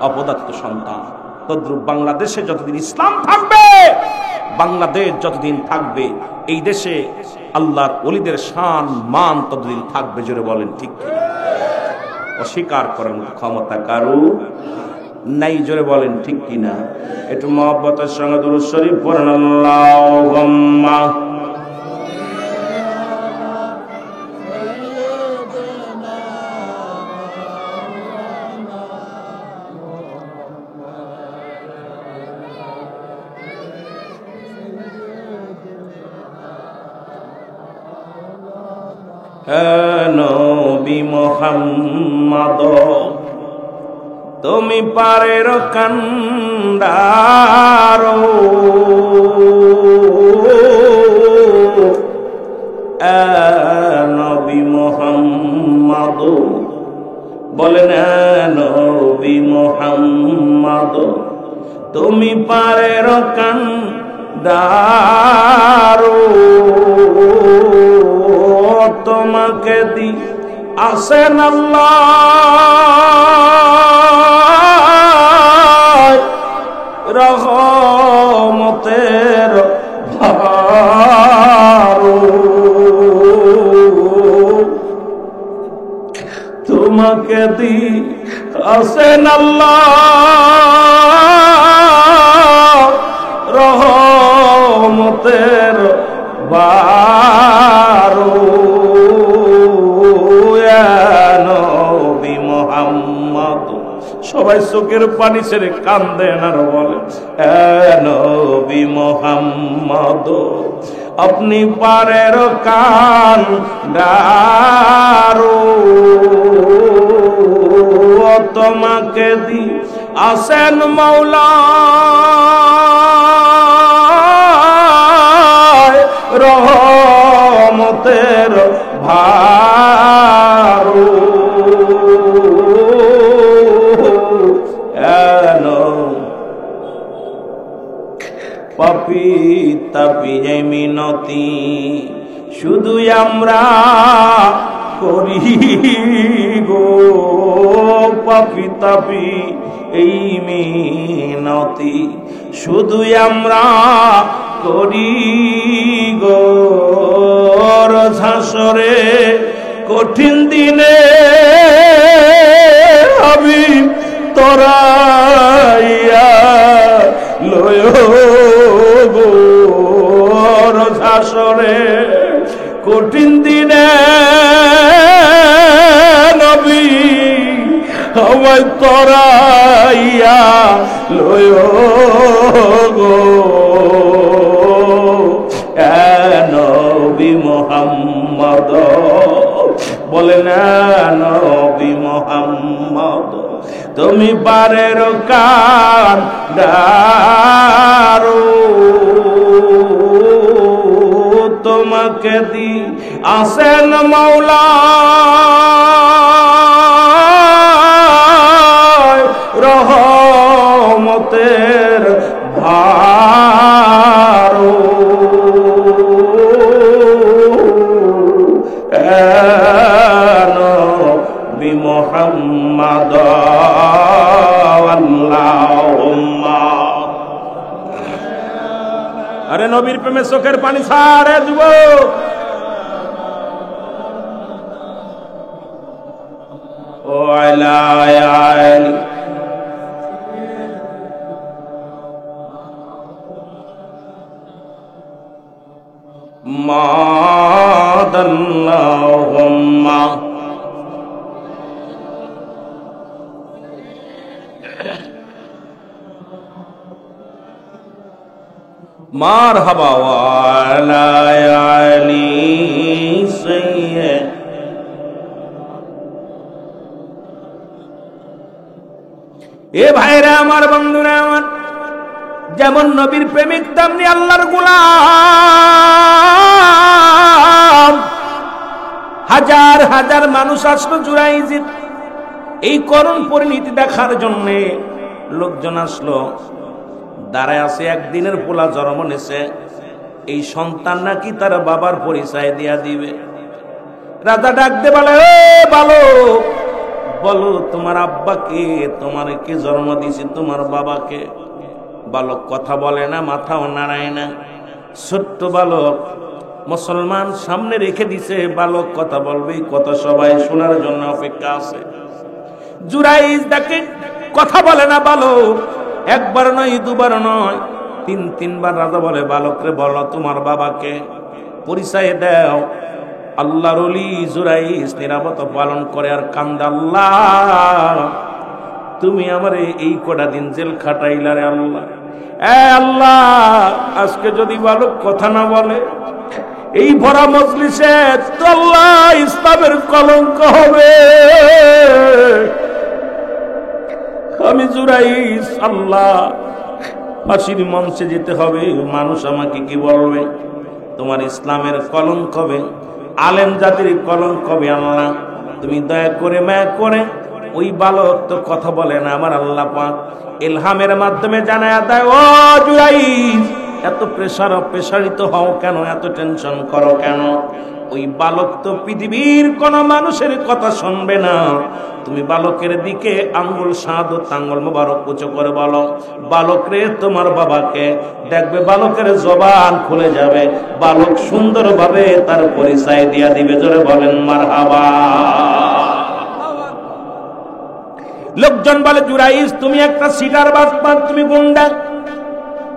অপদার্থ সন্তান তদ্রূপ বাংলাদেশে যতদিন ইসলাম থাকবে বাংলাদেশ যতদিন থাকবে এই দেশে আল্লাহর ওলিদের শান মান ততদিন থাকবে জোরে বলেন ঠিক কিনা অস্বীকার করার ক্ষমতা কারো নাই জোরে বলেন ঠিক কিনা একটু মহব্বতের সঙ্গে দুরূদ শরীফ পড়েন আল্লাহুম্মা নবী মুহাম্মদ তুমি পারের কান্ডারো নবী মুহাম্মদ বলেন নবী মুহাম্মদ তুমি পারের কান্ডারো তোমাকে দি আসেন আল্লাহ রহমতের ভারো তোমাকে দি আসেন আল্লাহ রহমতের ভারো নবী মুহাম্মদ সবাই চোখের পানি ছেড়ে কান্দেন আর বলেন নবী মুহাম্মদ আপনি পারের কান্ডারো তোমাকে দি আসেন মাওলা রহমতের ভারো পাপি তাপি এই মিনতি শুধু আমরা করি গো, পাপি তাপি এই মিনতি শুধু আমরা করি গো। হাসরে কঠিন দিনে আমি তরাইয়া লয় গো, হাসরে কঠিন দিনে নবী আমায় তরাইয়া লয় গো। নবী মুহাম্মদ বলেন নবী মুহাম্মদ তুমি বারের কান্দারো, তোমাকে দি আসেন মাওলা রহমতের ভারো। নবী মুহাম্মদ আল্লাহুম্মা। আরে নবীর প্রেমে চোখের পানি ছাড়ে যুবক। ও আলা আলি মাদাল্লাহুম্মা। মারহাবা ওয়া আলা আলি সাইয়্যিদ। এ ভাইরা আমার, বন্ধুরা আমার, যেমন নবীর প্রেমিক তেমনি আল্লাহর গোলাম। হাজার হাজার মানুষ আসলো জুরাইজের এই করুণ পরিণতি দেখার জন্য। লোকজন আসলো, দাঁড়ায় আছে একদিনের পোলা জন্ম নেছে, এই সন্তান নাকি তার বাবার পরিচয় দিয়া দিবে। রাজা ডাক দে বলে, বলো বলো তোমার আব্বাকে, তোমার কে জন্ম দিছে, তোমার বাবাকে। বালক কথা বলে না, মাথাও নাড়ায় না। ছোট্ট বালক, মুসলমান সামনে রেখে দিছে, বালক কথা বলবে, কথা সবাই শোনার জন্য অপেক্ষা আছে। জুরাইজ দেখে কথা বলে না বালক, একবার নয় দুবার নয়, তিনবার রাজা বলে, বালকরে বলো তোমার বাবাকে, পরিচয় দাও। আল্লাহর ওলি জুরাইজ নিরাপত্তা পালন করে আর কান্দে, আল্লাহ তুমি আমারে এই কটা দিন জেল খাটাইলা রে আল্লাহ। আল্লাহ আজকে যদি বালক কথা না বলে, এই ভরা মজলিসে তো আল্লাহ ইসলামের কলঙ্ক হবে। আমি জুরাইজ, আল্লাহ ফাঁসির মঞ্চে যেতে হবে, মানুষ আমাকে কি বলবে? তোমার ইসলামের কলঙ্ক হবে, আলেম জাতির কলঙ্ক হবে। আল্লাহ তুমি দয়া করে মায়া করে, ওই বালক তো কথা বলে না, আমার আল্লাহ পাক ইলহামের মাধ্যমে জানায়া দেয়, ও জুরাইজ এত প্রেসারিত হও কেন, এত টেনশন করো কেন? ওই বালক তো পৃথিবীর কোন মানুষের কথা শুনবে না। তুমি বালকের দিকে আঙ্গুল শাহাদত আঙ্গুল মোবারক উঁচু করে বলো, বালক রে তোমার বাবাকে। দেখবে বালকের জবান খুলে যাবে, বালক সুন্দরভাবে তার পরিচয় দিয়া দিবে। জোরে বলেন মারহাবা। লোকজন বলে, জুরাইজ তুমি একটা সিটার বাটপার, তুমি গুন্ডা,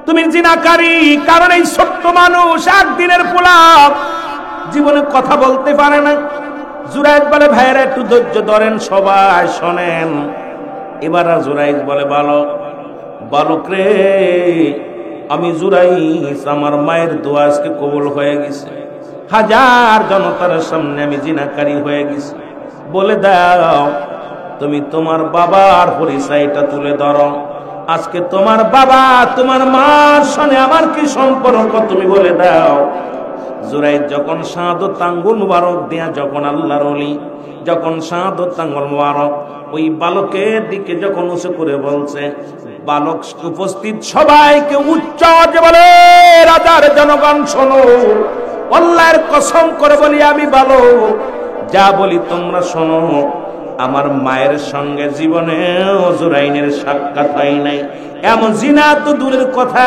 তুমি জিনাকারী। কারণ এই ছোট্ট মানুষ একদিনের পোলা, জীবনে কথা বলতে পারে না। জুরাইজ বলে, ভাইয়েরা একটু ধৈর্য ধরেন, সবাই শোনেন। এবার জুরাইজ বলে, বালক রে আমি জুরাইজ, আমার মায়ের দোয়া আজকে কবুল হয়ে গেছে, হাজার জনতার সামনে আমি জিনাকারী হয়ে গেছি। বলে দাও তুমি তোমার বাবার পরিচয়টা তুলে ধরো। আজকে তোমার বাবা তোমার মার সঙ্গে আমার কি সম্পর্ক তুমি বলে দাও। জুরাইদ যখন শাহাদত আঙ্গুল মুবারক দিয়া যখন আল্লাহর ওলি যখন শাহাদত আঙ্গুল মুবারক ওই বালকের দিকে যখন উঁচু করে বলছে, বালক উপস্থিত সবাইকে উচ্চ আওয়াজে বলে, রাজার জনগণ শোনো, আল্লাহর কসম করে বলি আমি বালক, যা বলি তোমরা শোনো। আমার মায়ের সঙ্গে জীবনেও জুরাইনের সাক্ষাৎ হয় নাই, এমন জিনা তো দূরের কথা,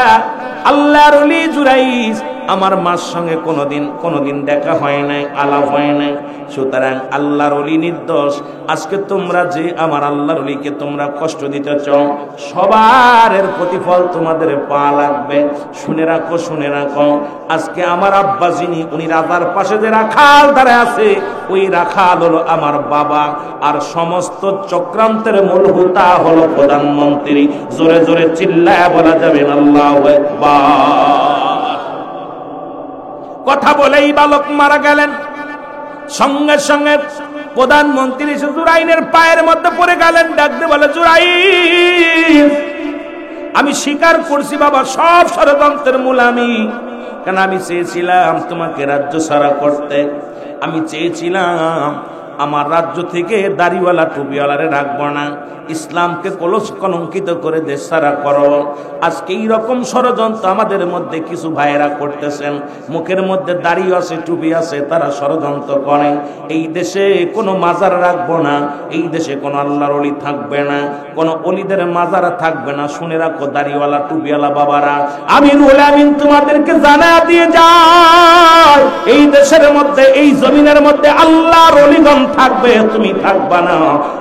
আল্লাহর ওলি জুরাইজ আমার মার সঙ্গে কোনোদিন দেখা হয় নাই, আলাপ হয় নাই। সুতরাং আল্লাহর ওলি নির্দোষ। আজকে তোমরা যে আমার আল্লাহর ওলিকে তোমরা কষ্ট দিতে চাও, সবার এর প্রতিফল তোমাদের পাওয়া লাগবে। শুনে রাখো, শুনে রাখো, আজকে আমার আব্বা যিনি, উনি রাজার পাশে যে রাখাল দাঁড়ায় আছে, ওই রাখাল হলো আমার বাবা, আর সমস্ত চক্রান্তের মূল হোতা হলো প্রধানমন্ত্রী। জোরে জোরে চিল্লায় বলা যাবে আল্লাহু আকবার। কথা বলেই বালক মারা গেলেন। সঙ্গে সঙ্গে প্রধানমন্ত্রী জুরাইনের পায়ের মধ্যে পড়ে গেলেন, ডাকতে বলে, জুরাইন, আমি স্বীকার করছি বাবা, সব ষড়যন্ত্রের মূল আমি। কেন আমি চেয়েছিলাম তোমাকে রাজ্য ছাড়া করতে, আমি চেয়েছিলাম আমার রাজ্য থেকে দাড়িওয়ালা টুপিওয়ালারে রাখবো না, ইসলামকে কলঙ্কিত করে দেশ ছাড়া করো। আজকে এইরকম ষড়যন্ত্র আমাদের মধ্যে কিছু ভাইয়েরা করতেছেন, মুখের মধ্যে দাড়ি আছে, টুপি আছে, তারা ষড়যন্ত্র করে। এই দেশে কোনো মাজার রাখবো না, এই দেশে কোনো আল্লাহর ওলি থাকবে না, কোনো অলিদের মাজার থাকবে না। শুনে রাখো দাড়িওয়ালা টুপিওয়ালা বাবারা, আমিরুল আমিন তোমাদেরকে জানা দিয়ে যায়, এই দেশের মধ্যে, এই জমিনের মধ্যে আল্লাহর ওলিগণ থাকবে, তুমি থাকবা না।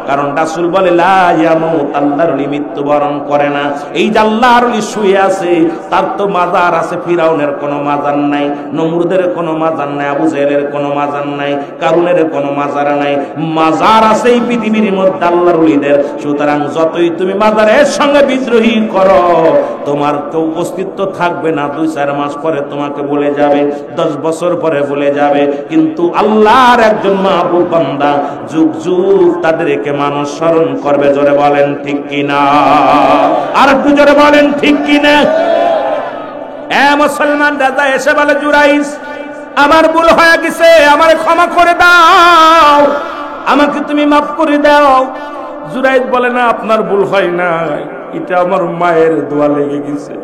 কারণ রাসূল বলে, লা ইয়ামুত, আল্লাহর ওলি মৃত্যুবরণ করে না। এই যে আল্লাহর ওলি শুয়ে আছে, তার তো মাজার আছে, ফিরাউনের কোনো মাজার নাই, নমরুদের কোনো মাজার নাই, আবু জেহেলের কোনো মাজার নাই, কারুনের কোনো মাজার নাই। মাজার আছে এই পৃথিবীর মধ্যে আল্লাহর ওলিদের। সুতরাং যতই তুমি মাজারের সঙ্গে বিদ্রোহী করো, তোমার কেউ অস্তিত্ব থাকবে না। 2-4 মাস পরে তোমাকে বলে যাবে, 10 বছর পরে বলে যাবে, কিন্তু আল্লাহর একজন মাহবুব বান্দা যুগ যুগ তাদেরকে মানুষ স্মরণ করবে। জোরে বলেন ঠিক কিনা? আর একটু জোরে বলেন ঠিক কিনা? মুসলমান রাজা এসে বলে, জুরাইজ, আমার ভুল হয়ে গেছে, আমারে ক্ষমা করে দাও, আমাকে তুমি মাফ করে দাও। জুরাইজ বলে, না, আপনার ভুল হয় না, এটা আমার মায়ের দোয়া লেগে গেছে,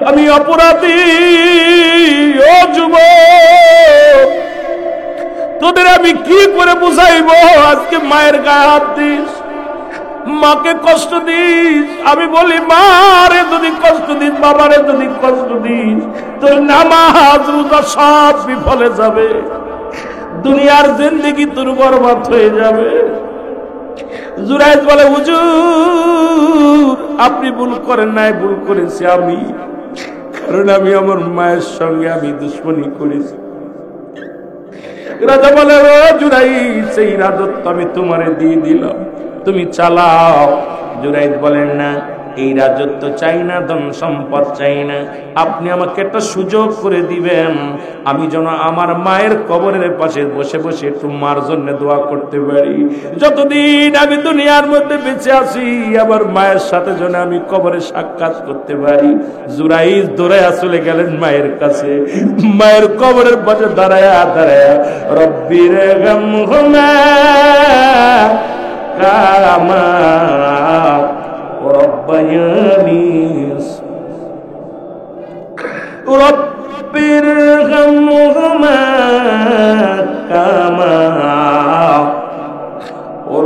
আমি অপরাধী। ও যুবক, তোদের আমি কি করে বুঝাইব? আজকে মায়ের গায়ে হাত দিস, মাকে কষ্ট দিস। আমি বলি, মারে যদি কষ্ট দিস, বাবারে যদি কষ্ট দিস, তোর নামাজ রোজা সব বিফলে যাবে, দুনিয়ার জিন্দেগি তোর বরবাদ হয়ে যাবে। জুরাইজ বলে, হুজুর, আপনি ভুল করেন নাই, ভুল করেছি আমি, কারণ আমি আমার মায়ের সঙ্গে আমি দুশ্মনী করেছি। রাজা বলে, ও জুরাইজ, সেই রাজত্ব আমি তোমারে দিয়ে দিলাম, তুমি চালাও। জুরাইজ বলেন, না, এই রাজত্ব চাই না, ধন সম্পদ চাই না, আপনি আমাকে একটা সুযোগ করে দিবেন, আমি যেন আমার মায়ের কবরের পাশে বসে বসে একটু মার জন্য দোয়া করতে পারি। যতদিন আমি দুনিয়ার মধ্যে বেঁচে আছি, আমার মায়ের সাথে যেন আমি কবরে সাক্ষাৎ করতে পারি। জুরাইজ দৌড়াইয়া চলে গেলেন মায়ের কাছে, মায়ের কবরের পাশে দাঁড়ায়া দাঁড়ায়া, রব্বির গামহুমা কামা রব্বায়ানি, রব্বির গামহুমা কামা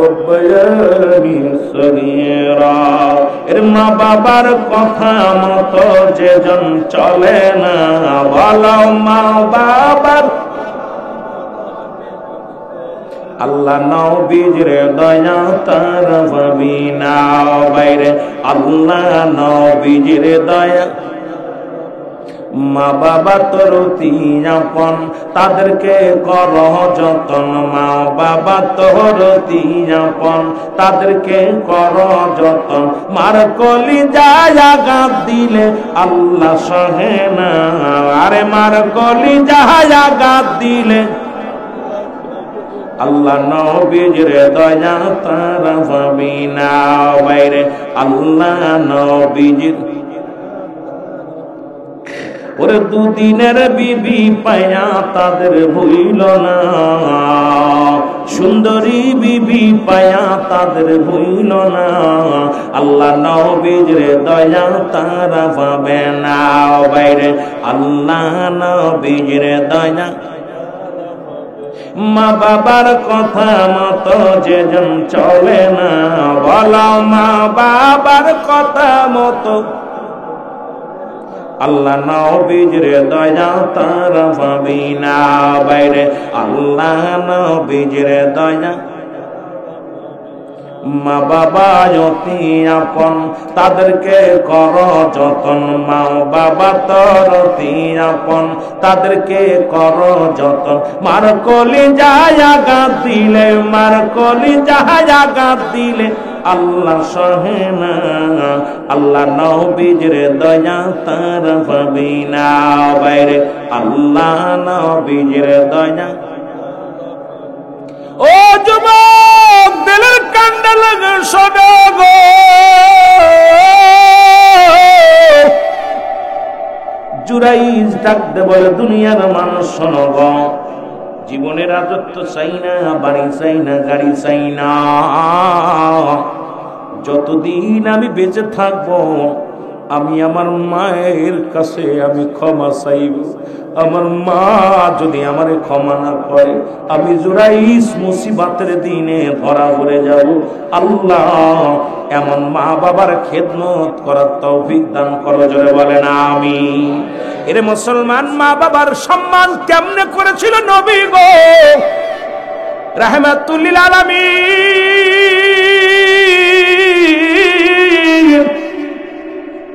রব্বায়ানি সগীরা। এর মা বাবার কথা মতো যেজন চলে না, বলো মা বাবার। আল্লাহ নবীর দয়া তার ভাবি না বাইরে, আল্লাহ নবীর দয়া। মা বাবা তোর আপন, তাদেরকে কর যতন, মা বাবা তোর আপন, তাদেরকে কর যতন। মার কলি যায় আঘাত দিলে আল্লাহ সহে না, আরে মার কলি যায় আঘাত দিলে আল্লাহ নবীর দয়া তারা পাবি না বাইরে, আল্লাহ নবীর। ওরে দুদিনের বিবি পায়া তাদের ভুইল না, সুন্দরী বিবি পায়া তাদের ভুইল না, আল্লাহ নবীর দয়া তারা পাবে না। বাইরে আল্লাহ নবীর দয়া, মা বাবার কথা মতো যেজন চলে না, বলো মা বাবার কথা মতো আল্লাহ নবীর দয়া তারা পাবি না। বাইরে আল্লাহ নবীর দয়া, মা বাবা অতি আপন তাদেরকে কর যতন, মা বাবা তোর অতি আপন তাদেরকে কর যতন। মার কলি যায় আঘাত দিলে, মার কলি যায় আঘাত দিলে আল্লাহ সহে না, আল্লাহ নবীর দয়া তারা পাবি না। বাইরে আল্লাহ নবীর দয়া। ও যুবক দিলের কান্ডা লাগে শোনো গো, জুরাইজ ডাকতে বলে দুনিয়ার মানুষ শোনো গো, জীবনের রাজত্ব চাই না, বাড়ি চাই না, গাড়ি চাই না, যতদিন আমি বেঁচে থাকবো আমি আমার মায়ের কাছে আমি ক্ষমা চাইব। আমার মা যদি আমারে ক্ষমা না করে আমি জুরাইস মুসিবতের দিনে ধরা পড়ে যাব। আল্লাহ এমন মা বাবার খেদমত করার তৌফিক দান করো, জোরে বলেন আমিন। এরে মুসলমান, মা বাবার সম্মান কেমনে করেছিল নবী গো রাহমাতুল লিল আলামিন।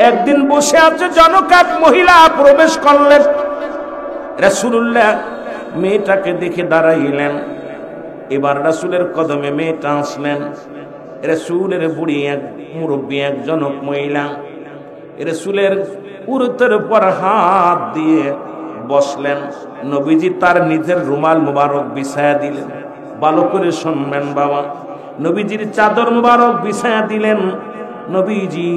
একদিন বসে আছে জনক, এক মহিলা প্রবেশ করলেন। রাসূলুল্লাহ মেয়েটাকে দেখে দাঁড়াইলেন। এবার রাসূলের কদমে মেয়েটা আসলেন। রাসূলের বুড়ি এক মুরব্বী, এক জনক মহিলা রাসূলের উরুতের উপর হাত দিয়ে বসলেন। নবীজি তার নিজের রুমাল মুবারক বিছায়া দিলেন। ভালো করে শুনবেন বাবা, নবীজির চাদর মুবারক বিছায়া দিলেন। নবীজি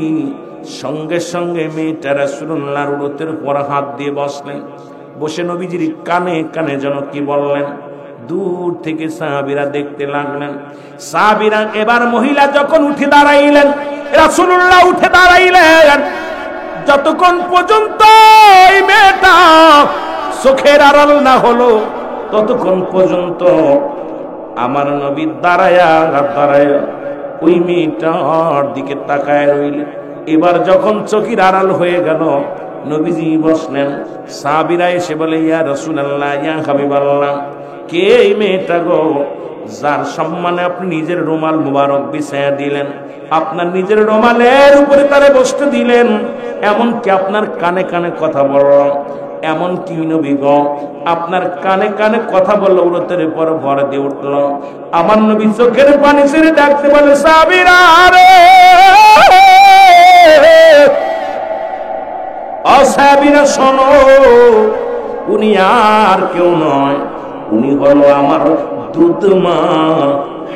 সঙ্গে সঙ্গে মেয়েটা রাসূলুল্লাহর উরুতের উপর হাত দিয়ে বসলেন। বসে নবীজির কানে কানে যেন কি বললেন। দূর থেকে সাহাবীরা দেখতে লাগলেন। সাহাবীরা এবার মহিলা যখন উঠে দাঁড়াইলেন, রাসূলুল্লাহ উঠে দাঁড়াইলেন। যতক্ষণ পর্যন্ত এই মেয়েটা চোখের আড়াল না হলো ততক্ষণ পর্যন্ত আমার নবী দাঁড়ায়া ওই মেয়েটার দিকে তাকায় রইলেন। এবার যখন চোখের আড়াল হয়ে গেল, নবীজি বসলেন। সাহাবীরা এসে বলে, ইয়া রাসূলুল্লাহ, ইয়া হাবিবাল্লাহ, কে এই মেয়েটা গো যার সম্মানে আপনি নিজের রুমাল মুবারক বিছায়া দিলেন, আপনার নিজের রুমালের উপরে তারে বসতে দিলেন, এমন কি আপনার কানে কানে কথা বলল, এমন কি নবী গো আপনার কানে কানে কথা বলল, উরতের উপর ভর দিয়ে উঠল। আমার নবী চোখের পানি ছেড়ে ডাকতে বলে, সাহাবীরা রে, সাহাবীরা শোনো, উনি আর কেউ নয়, উনি হলো আমার দুধমা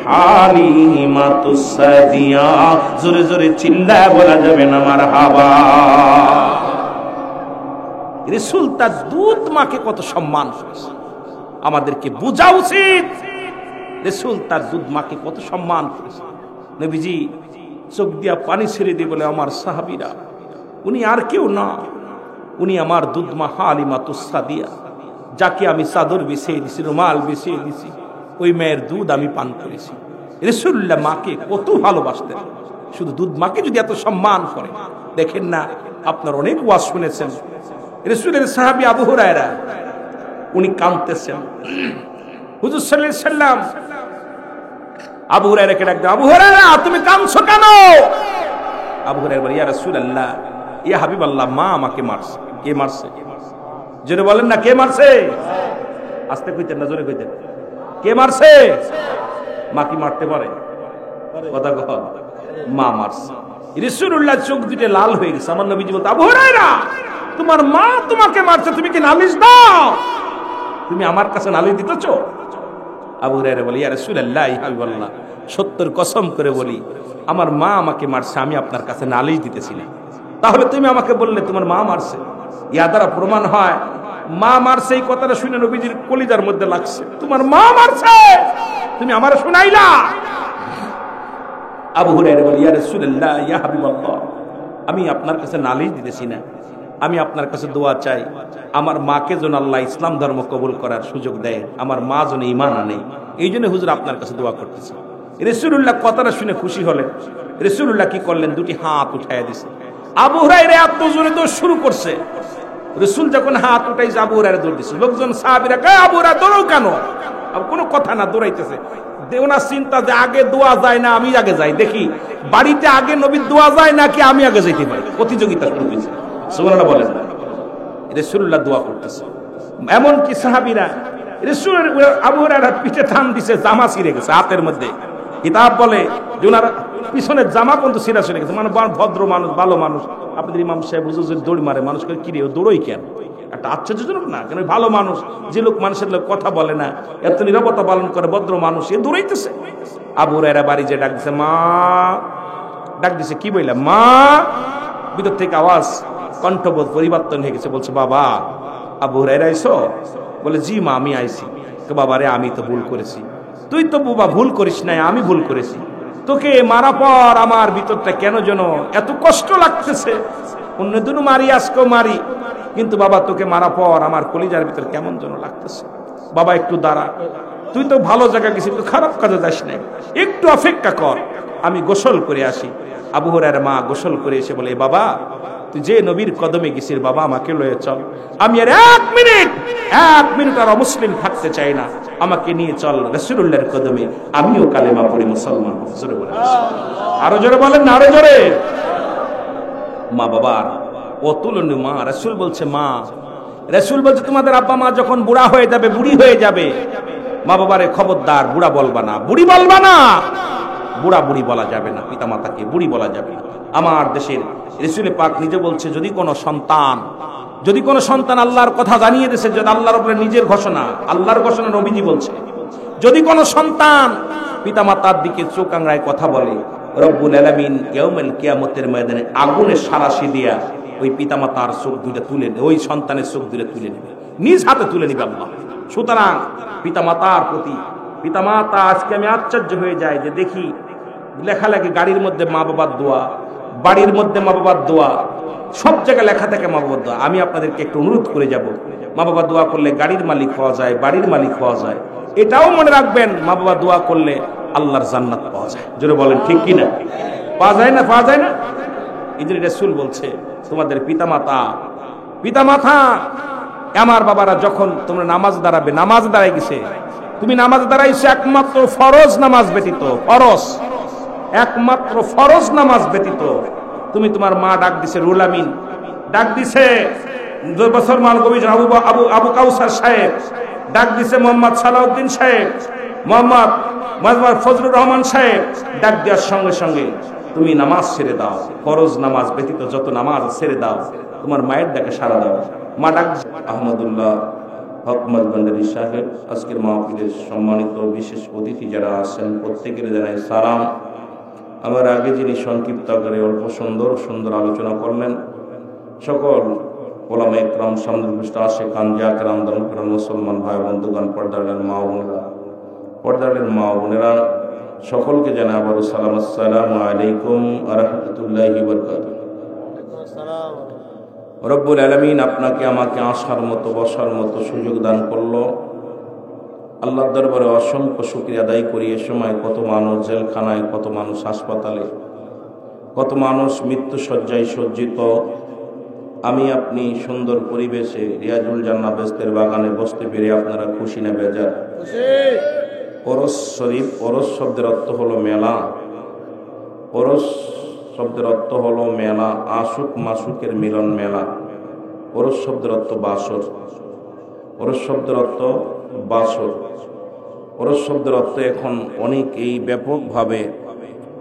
হালিমাতুস সাদিয়া। জোরে জোরে চিল্লায় বলা যাবে না মারহাবা। রাসূল তার দুধ মাকে কত সম্মান করেছে, আমাদেরকে বোঝা উচিত। রাসূল তার দুধ মাকে কত সম্মান করেছে। নবীজি চোখ দিয়া পানি ছেড়ে দিয়ে বলে, আমার সাহাবীরা, উনি আর কেউ না, উনি আমার দুধ মা হালিমাতুস সাদিয়া, যাকে আমি চাদর বিছিয়ে দিছি, রুমাল বিছিয়ে দিছি, ওই মেয়ের দুধ আমি পান করেছি। রাসূলুল্লাহ মাকে কত ভালোবাসতেন। শুধু দুধ মাকে যদি এত সম্মান করে, দেখেন না, আপনার অনেক ওয়াজ শুনেছেন। রাসূলের সাহাবী আবু হুরায়রা, উনি কাঁদতেছেন। হুজুর সাল্লাল্লাহু আলাইহি সাল্লাম আবু হুরায়রাকে ডাকতে, আবু হুরায়রা তুমি কাঁদছো কেন? আবু হুরায়রা বলে, ইয়া রাসূলুল্লাহ, ইয়া হাবিবাল্লাহ, মা আমাকে মারছে। কে মারছে? জোরে বলেন না, কে মারছে? আস্তে কইতেন না, জোরে কইতেন। কে মারছে? মা কি মারতে পারে? কথা কহ, মা মারছে। রাসূলুল্লাহ চোখ দুটো লাল হয়ে গেছে। আমার নবীজি বলতে, আবু হুরায়রা তোমার মা তোমাকে মারছে, তুমি কি নালিশ দাও? তুমি আমার কাছে নালিশ দিতেছো? আবু হুরায়রা বলে, ইয়া রাসূলুল্লাহ, ইয়া হাবিবাল্লাহ, সত্যের কসম করে বলি, আমার মা আমাকে মারছে, আমি আপনার কাছে নালিশ দিতেছি না। তাহলে তুমি আমাকে বললে তোমার মা মারছে, ইয়া দ্বারা প্রমাণ হয় মা মারছে এই কথাটা শুনে নবীজির কলিজার মধ্যে লাগছে, তোমার মা মারছে, তুমি আমারে শুনাইলা। আবু হুরায়রা বলে, ইয়া রাসূলুল্লাহ, ইয়া হাবিবাল্লাহ, আমি আপনার কাছে নালিশ দিতেছি না, আমি আপনার কাছে দোয়া চাই, আমার মাকে যেন আল্লাহ ইসলাম ধর্ম কবুল করার সুযোগ দেয়, আমার মা যেন ঈমান আনে, এই জন্য হুজুর আপনার কাছে দোয়া করতেছি। রাসূলুল্লাহ কথাটা শুনে খুশি হলেন। রাসূলুল্লাহ কি করলেন, দুটি হাত উঠাইয়া দিছে। আবু হুরায়রা এত জোরে দৌড় শুরু করছে, রাসূল যখন হাত উঠাইছে আবু হুরায়রা দৌড় দিছে। লোকজন সাহাবীরা কয়, আবু হুরায়রা দৌড়াও কেন? কোনো কথা না, দৌড়াইতেছে। ওনার চিন্তা যে আগে দোয়া যায় না আমি আগে যাই, দেখি বাড়িতে আগে নবীর দোয়া যায় নাকি আমি আগে যাইতে পারি, প্রতিযোগিতা শুরু হয়েছে। সুবহানাল্লাহ বলেন। রাসূলুল্লাহ দোয়া করতেছে, এমনকি সাহাবীরা রাসূলের আবু হুরায়রার পিঠে টান দিছে, জামা ছিঁড়ে গেছে হাতের মধ্যে। কিতাব বলে যে ওনার পিছনের জামা পর্যন্ত ছিঁড়া ছিঁড়ে গেছে। মানে ভদ্র মানুষ, ভালো মানুষ। আপনাদের ইমাম সাহেব হুজুর যদি দৌড় মারে, মানুষ করে কিরে ও দৌড়ই কেন? একটা আশ্চর্যজনক না? কেন ভালো মানুষ, যে লোক মানুষের লোক কথা বলে না, এত নীরবতা পালন করে, ভদ্র মানুষ, এ দৌড়াইতেছে। আবু হুরায়রা বাড়ি যে ডাক দিছে, মা ডাক দিছে, কি বললা মা? ভিতর থেকে আওয়াজ, কণ্ঠবোধ পরিবর্তন হয়ে গেছে, বলছে বাবা। আবু হুরায়রা আইছো? বলে জি মা, আমি আইছি। বাবা রে, আমি তো ভুল করেছি। তুই তো বাবা ভুল করিস নাই, আমি ভুল করেছি। তোকে মারা পর আমার ভিতরটা কেন যেন এত কষ্ট লাগতেছে। অন্য দিনও মারি, আজকেও মারি, কিন্তু বাবা তোকে মারা পর আমার কলিজার ভিতর কেমন যেন লাগতেছে। বাবা একটু দাঁড়া, তুই তো ভালো জায়গায় গেছিস, তুই খারাপ কাজে যাস নাই, একটু অপেক্ষা কর, আমি গোসল করে আসি। আবু হুরায়রার মা গোসল করে এসে বলে, বাবা তুই যে নবীর কদমে গেছিস, বাবা আমাকে লয়ে চল, আমি আর এক মিনিট আর অমুসলিম থাকতে চাই না, আমাকে নিয়ে চল রাসূলুল্লাহর কদমে, আমিও কালেমা পড়ি, মুসলমান হব। জোরে বলেন, আরো জোরে বলেন না, আরো জোরে। মা বাবার অতুলনীয় মা। রাসূল বলছে মা, রাসূল বলছে তোমাদের আব্বা মা যখন বুড়া হয়ে যাবে, বুড়ি হয়ে যাবে, মা বাবারে খবরদার বুড়া বলবা না, বুড়ি বলবা না, বুড়া বুড়ি বলা যাবে না, পিতা মাতাকে বুড়ি বলা যাবে না। আমার দেশের রাসূল পাক নিজে বলছে, যদি কোনো সন্তান আল্লাহর কথা জানিয়ে দিয়েছে, যদি আল্লাহর উপরে নিজের ঘোষণা, আল্লাহর ঘোষণা নবীজি বলছে, যদি কোনো সন্তান পিতা মাতার দিকে চোখ আঙড়ায় কথা বলে, রব্বুল আলামিন ইয়াউমুল কিয়ামতের ময়দানে আগুনের সারাশি দিয়া ওই পিতা মাতার চোখ দুইটা তুলে, ওই সন্তানের চোখ দুইটা তুলে নেবে, নিজ হাতে তুলে নেবে আল্লাহ। সুতরাং পিতা মাতার প্রতি, পিতা মাতা, আজকে আমি আশ্চর্য হয়ে যাই যে দেখি লেখালেখি, গাড়ির মধ্যে মা বাবার দোয়া, বাড়ির মধ্যে মা বাবার দোয়া, সব জায়গায় লেখা থাকে মা বাবার দোয়া। আমি আপনাদেরকে একটু অনুরোধ করে যাব, মা বাবা দোয়া করলে গাড়ির মালিক হওয়া যায়, বাড়ির মালিক হওয়া যায়। এটাও মনে রাখবেন, মা বাবা দোয়া করলে আল্লাহর জান্নাত পাওয়া যায়। জোরে বলেন ঠিক কিনা? পাওয়া যায় না? পাওয়া যায় না? এই যে রাসূল বলছে, তোমাদের পিতা মাতা, আমার বাবারা, যখন তোমরা নামাজ দাঁড়াবে, নামাজ দাঁড়াই গেছে, তুমি নামাজ দাঁড়াইছো একমাত্র ফরজ নামাজ ব্যতীত, একমাত্র ফরজ নামাজ ব্যতীত, তুমি তোমার মা ডাক দিছে রুল আমিন, ডাক দিছে বছর মাল কবির আবু কাউসার সাহেব, ডাক দিছে মোহাম্মদ সালাউদ্দিন সাহেব, মোহাম্মদ ফজলুর রহমান সাহেব, ডাক দেওয়ার সঙ্গে সঙ্গে তুমি নামাজ ছেড়ে দাও, ফরজ নামাজ ব্যতীত যত নামাজ ছেড়ে দাও, তোমার মায়ের ডাকে সাড়া দাও। মা ডাক। আহমদুল্লাহ হক মালবান্দারি সাহেব, আজকের মাহফিলের সম্মানিত বিশেষ অতিথি যারা আছেন, প্রত্যেকের জানাই সালাম। আমার আগে যিনি সংক্ষিপ্ত আকারে অল্প সুন্দর আলোচনা করলেন, সকল ওলামা ইকরাম, সামনে আশে খান, জাকেরাম, দানকরাম, মুসলমান ভাই বন্ধুগণ, পর্দারের মা বোনেরা, সকলকে জানাই আবারও সালাম, আসসালামু আলাইকুম ওয়া রাহমাতুল্লাহি ওয়া বারাকাতুহু। রব্বুল আলামিন আপনাকে আমাকে আসার মতো, বসার মতো সুযোগ দান করলো। আল্লাহর দরবারে অসংখ্য শুকরিয়া আদায় করি। এ সময় কত মানুষ জেলখানায়, কত মানুষ হাসপাতালে, কত মানুষ মৃত্যু শয্যায় সজ্জিত। আমি আপনি সুন্দর পরিবেশে রিয়াজুল জান্নাহ বেহেশতের বাগানে বসতে পেরে আপনারা খুশি না বেজার? ওরস শরীফ, ওরস শব্দের অর্থ হলো মেলা, ওরস শব্দের অর্থ হলো মেলা, আশুক মাসুকের মিলন মেলা। ওরস শব্দের অর্থ বাসর, ওরস শব্দের অর্থ বাসর। ওরস শব্দের অর্থ এখন অনেক এই ব্যাপকভাবে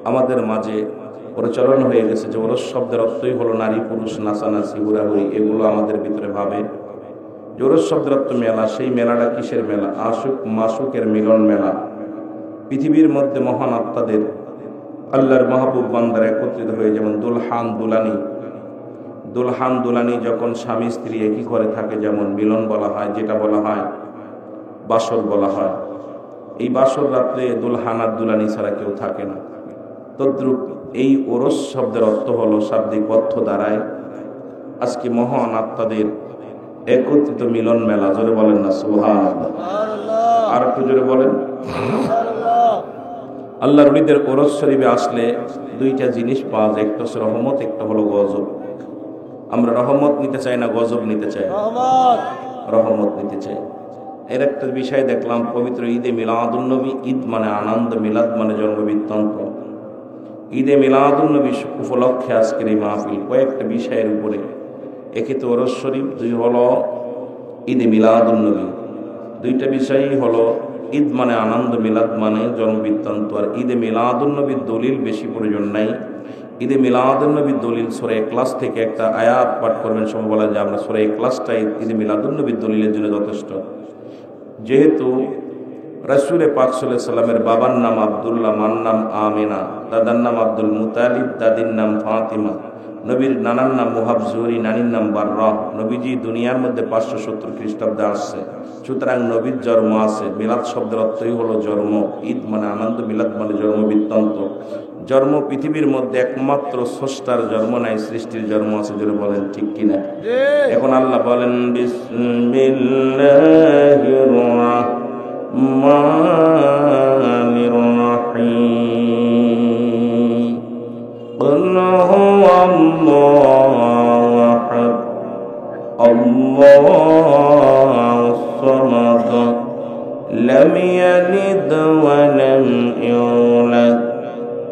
আমাদের মাঝে প্রচলন হয়ে গেছে যে ওরস শব্দের অর্থই হলো নারী পুরুষ নাচানাচি, হুড়াহুড়ি, এগুলো আমাদের ভিতরে ভাবে যে ওরস শব্দের অর্থ মেলা। সেই মেলাটা কিসের মেলা? আশুক মাসুকের মিলন মেলা। পৃথিবীর মধ্যে মহান আত্মাদের, আল্লাহর মাহবুব বান্দারা একত্রিত হয়ে, যেমন দুলহান দুলানি, দুলহান দুলানি যখন স্বামী স্ত্রী একই ঘরে থাকে, যেমন মিলন বলা হয়, যেটা বলা হয় বাসর বলা হয়, এই বাসর রাত্রে দুলহান আর দুলানি ছাড়া কেউ থাকে না। তদ্রূপ এই ওরস শব্দের অর্থ হলো, শাব্দিক অর্থ দ্বারায় আজকে মহান আত্মাদের একত্রিত মিলন মেলা। জোরে বলেন না সুবহানাল্লাহ। আর একটু জোরে বলেন। আল্লাহর ওলিদের ওরস শরীফে আসলে দুইটা জিনিস পাওয়া যায়, একটা হচ্ছে রহমত, একটা হলো গজব। আমরা রহমত নিতে চাই না গজব নিতে চাই? রহমত নিতে চাই। এর একটা বিষয় দেখলাম, পবিত্র ঈদে মিলাদুন্নবী, ঈদ মানে আনন্দ, মিলাদ মানে জন্মবৃত্তান্ত। ঈদে মিলাদুন্নবী উপলক্ষে আজকের এই মাহফিল কয়েকটা বিষয়ের উপরে। একে তো ওরস শরীফ, দুই হলো ঈদে মিলাদুন্নবী। দুইটা বিষয়ই হলো ঈদ মানে আনন্দ, মিলাদ মানে জন্মবৃত্তান্ত। আর ঈদে মিলাদুন্নবীর দলিল বেশি প্রয়োজন নাই। ঈদে মিলাদুন্নবীর দলিল সূরা ইখলাস থেকে একটা আয়াত পাঠ করবেন, সময় বলা যায় আমরা সূরা ইখলাসটাই ঈদে মিলাদুন্নবীর দলিলের জন্য যথেষ্ট। যেহেতু রাসূল পাক সাল্লাল্লাহু আলাইহি সাল্লামের বাবার নাম আব্দুল্লাহ, মার নাম আমিনা, দাদার নাম আব্দুল মুতালিব, দাদির নাম ফাতিমা, নবীর নানার নাম মুহাব জুহরি, নানির নাম বাররাহ। নবীজি দুনিয়ার মধ্যে 570 খ্রিস্টাব্দে আসছে, সুতরাং নবীর জন্ম আছে। মিলাদ শব্দের অর্থই হলো জন্ম। ঈদ মানে আনন্দ, মিলাদ মানে জন্ম বৃত্তান্ত। জন্ম পৃথিবীর মধ্যে একমাত্র স্রষ্টার জন্ম নাই, সৃষ্টির জন্ম আছে। জোরে বলেন ঠিক কিনা? এখন আল্লাহ বলেন বিসমিল্লাহির রাহমানির রাহিম, কুল হুয়াল্লাহু আহাদ, আল্লাহুস সামাদ, লাম ইয়ালিদ ওয়া লাম ইউলাদ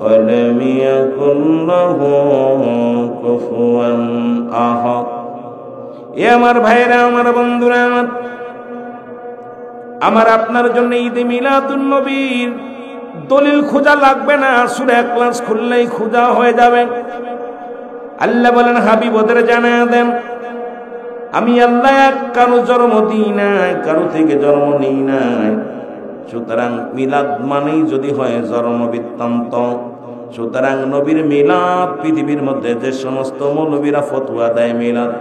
ওয়া লাম ইয়াকুল লাহু কুফুয়ান আহাদ। এ আমার ভাইরা, আমার বন্ধুরা, আমার আপনার জন্য ঈদে মিলাদুন্নবীর দলিল খোঁজা লাগবে না, সূরা ইখলাস খুললেই খোঁজা হয়ে যাবে। আল্লাহ বলেন, হাবিব ওদের জানায়া দেন, আমি আল্লাহ কারো জন্ম দিই নাই, কারো থেকে জন্ম নিই নাই। সুতরাং মিলাদ মানেই যদি হয় জন্ম বৃত্তান্ত, সুতরাং নবীর মিলাদ, পৃথিবীর মধ্যে যে সমস্ত মৌলবীরা ফতোয়া দেয় মিলাদ,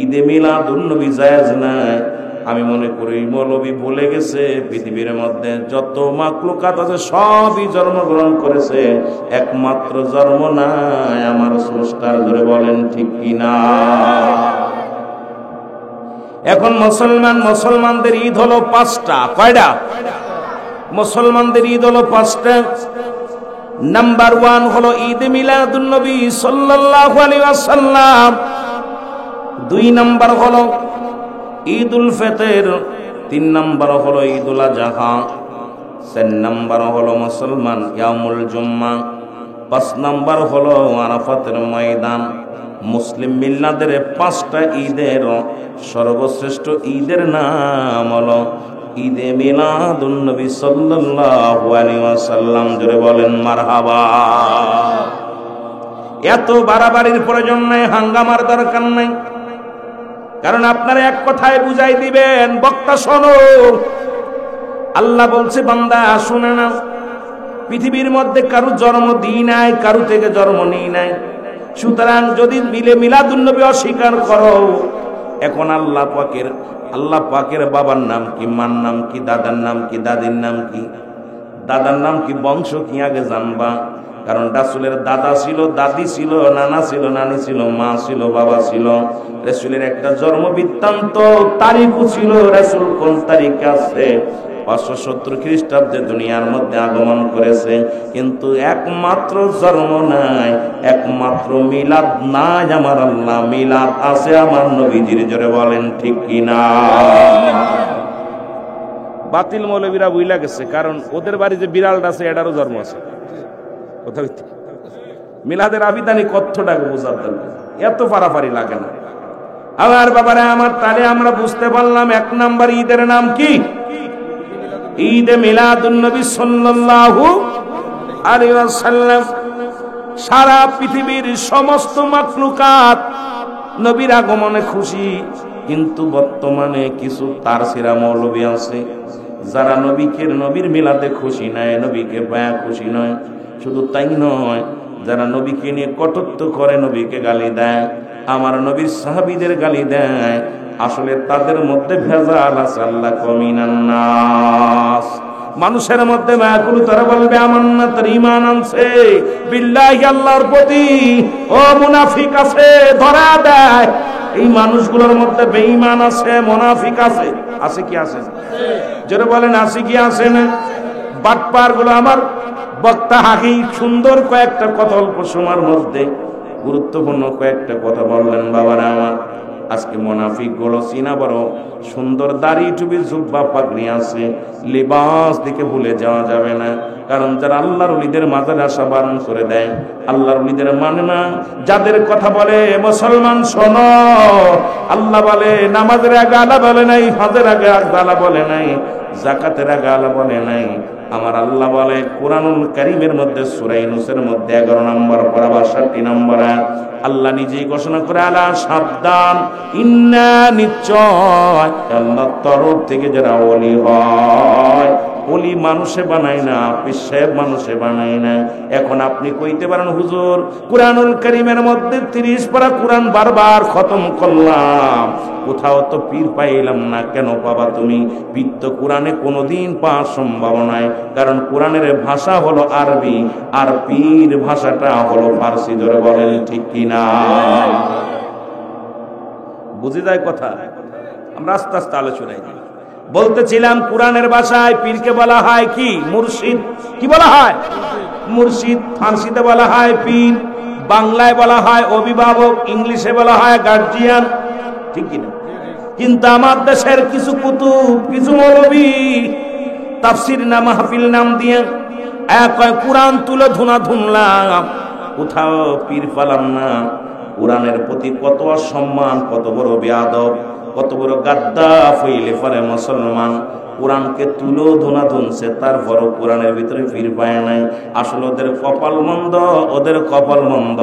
ঈদে মিলাদুন্নবী জায়েজ নাই, আমি মনে করি মৌলবী ভুলে গেছে পৃথিবীর মধ্যে যত মাখলুকাত আছে সবই জন্মগ্রহণ করেছে, একমাত্র জন্ম নাই আমার স্রষ্টার। ধরে বলেন ঠিক কিনা? এখন মুসলমানদের ঈদ হলো 5টা। কয়টা? মুসলমানদের ঈদ হলো 5টা। নাম্বার 1 হলো ঈদ মিলাদুন্নবী সাল্লাল্লাহু আলাইহি ওয়াসাল্লাম। 2 নাম্বার হলো ঈদুল ফিতর, 3 নাম্বার হলো ঈদুল আযহা, 4 নাম্বার হলো মুসলমান ইয়ামুল জুম্মা, 5 নাম্বার হলো আরাফাতের ময়দান। মুসলিম মিল্লাতের 5টা ঈদের সর্বশ্রেষ্ঠ ঈদের নাম হলো ঈদে মিলাদুন্নবী সাল্লাল্লাহু আলাইহি ওয়াসাল্লাম। জোরে বলেন মারহাবা। এত বাড়াবাড়ির প্রয়োজন নাই, হাঙ্গামার দরকার নাই, কারণ আপনারা এক কথায় বুঝাই দিবেন, বক্তা শোনো। আল্লাহ বলছে, বান্দা শুনে না, পৃথিবীর মধ্যে কারো জন্ম দিই নাই, কারো থেকে জন্ম নিই নাই। সুতরাং যদি মিলাদুন্নবী অস্বীকার করো, এখন আল্লাহ পাকের বাবার নাম কি, মার নাম কি, দাদার নাম কি, দাদির নাম কি, দাদার নাম কি, বংশ কি আগে জানবা। কারণ রাসূলের দাদা ছিল, দাদি ছিল, নানা ছিল, নানি ছিল, মা ছিল, বাবা ছিল। রাসূলের একটা জন্ম বৃত্তান্ত তারিখও ছিল, রাসূল কোন তারিখে আছে। 570 খ্রিস্টাব্দে দুনিয়ার মধ্যে আগমন করেছে, কিন্তু একমাত্র জন্ম নাই, একমাত্র মিলাদ নাই আমার আল্লাহ। মিলাদ আছে আমার নবীজির। জোরে বলেন ঠিক কিনা? বাতিল মৌলবীরা বুইলা গেছে, কারণ ওদের বাড়ি যে বিড়ালটা আছে এটারও জন্ম আছে। কোথাও মিলাদের আবিদানি কতটাকে বোঝার দরকার, এত পারাপারি লাগে না। আমার বাবারা আমার, তাহলে আমরা বুঝতে পারলাম 1 নাম্বার ঈদের নাম কি? ঈদে মিলাদুন্নবী সাল্লাল্লাহু আলাইহি ওয়াসাল্লাম। সারা পৃথিবীর সমস্ত মাখলুকাত নবীর আগমনে খুশি, কিন্তু বর্তমানে কিছু তারসিরা মৌলবী আছে যারা নবীর মিলাদে খুশি নয়, নবীকে পায়া খুশি নয়। শুধু তাই নয়, যারা নবীকে নিয়ে কটূক্তি করে, নবীকে গালি দেয়, আমার নবীর সাহাবীদের গালি দেয়, আসলে তাদের মধ্যে ভেজাল আছে। আল্লাহ কমিনান নাস, মানুষের মধ্যে মায়াকুল তারা বলবে আমান্না, তার ঈমান আনছে বিল্লাহি, আল্লাহর প্রতি। ও মুনাফিক আছে, ধরা দেয় এই মানুষগুলোর মধ্যে বেঈমান আছে, মুনাফিক আছে। আছে কি আছে? যারা বলেন আছে কি আছে না? বাটপার গুলো। আমার বক্তা হাকি সুন্দর কয়েকটা কথা অল্প সময়ের মধ্যে গুরুত্বপূর্ণ কয়েকটা কথা বললেন। বাবারা আমার, আজকে মুনাফিক গুলো চিনা বড় সুন্দর, দাড়ি টুপি জুব্বা পাগড়ি আছে, লিবাস দিকে ভুলে যাওয়া যাবে না। কারণ যারা আল্লাহর ওলিদের মাঝে আশা বারণ করে দেয়, আল্লাহর ওলিদের মানে না, যাদের কথা বলে মুসলমান শোনো, আল্লাহ বলে নামাজের আগে আলা বলে নাই, হজের আগে আলা বলে নাই, যাকাতের আগে আলা বলে নাই। আমার আল্লাহ বলে কুরআনুল কারীমের মধ্যে সূরা ইউনূসের মধ্যে 11 নম্বর পারা 62 নম্বর আয়াত, আল্লাহ নিজেই ঘোষণা করে, আলা সাবধান, ইন্না নিশ্চয় আল্লাহর তরফ থেকে যারা ওলি হয়, ওলি মানুষে বানায় না, পীর সাহেব মানুষে বানায় না। এখন আপনি কইতে পারেন হুজুর কুরআনুল কারীমের মধ্যে 30 পারা কুরআন বারবার খতম করলাম, কোথাও তো পীর পাইলাম না। কেন পাবা তুমি? পীর তো কোরআনে কোনোদিন পাওয়া সম্ভব নয়, কারণ কোরআনের ভাষা হলো আরবি, আর পীর ভাষাটা হলো ফার্সি। ধরে বলেন ঠিক কিনা? বুঝে যায় কথা? আমরা আস্তে আস্তে আলোচনায় যাই। বলতেছিলাম কোরআনের ভাষায় পীরকে বলা হয় কি? মুর্শিদ। কি বলা হয়? মুর্শিদ। ফার্সিতে বলা হয় পীর, বাংলায় বলা হয় অভিভাবক, ইংলিশে বলা হয় গার্জিয়ান। ঠিক কিনা? কিন্তু আমার দেশের কিছু কুতুব, কিছু মৌলবী তাফসীর না মাহফিল নাম দিয়ে এক কোরআন তুলে ধুনা ধুনলাম, কোথাও পীর পালাম না। কোরআনের প্রতি কত অসম্মান, কত বড় বেয়াদব, কত বড় গাদ্দাফ হইলে পারে মুসলমান। কোরআনকে তুলো ধুনা ধুনছে, তারপরও কোরআনের ভিতরে পীর পায় নাই। আসলে ওদের কপাল মন্দ, ওদের কপাল মন্দ।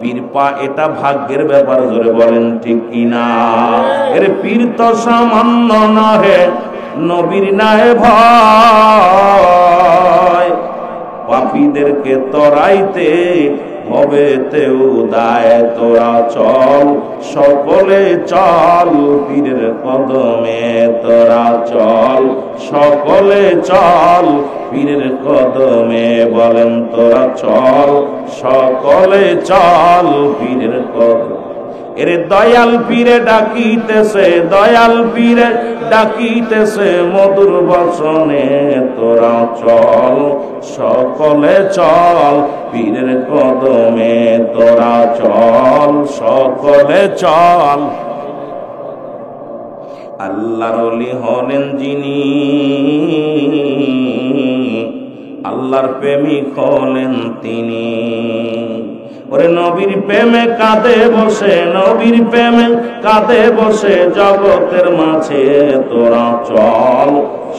পীর পা এটা ভাগ্যের ব্যাপার। ধরে বলেন ঠিক কিনা? এর পীর তো সামান্য নহে, নবীর নাই ভয়, পাপীদেরকে তরাইতে হবে তেও দায়। তোরা চল সকলে চল পীরের কদমে, তোরা চল সকলে চল পীরের কদমে। বলেন তোরা চল সকলে চল পীরের কদমে। এরে দয়াল পীরে ডাকিতেছে, দয়াল পীরে ডাকিতেছে মধুর বচনে। তোরা চল সকলে চল পীরের কদমে, তোরা চল সকলে চল। আল্লাহর ওলি হলেন যিনি, আল্লাহর প্রেমিক হলেন তিনি। ওরে নবীর প্রেমে কাঁদে বসে, নবীর প্রেমে কাঁদে বসে জগতের মাঝে। তোরা চল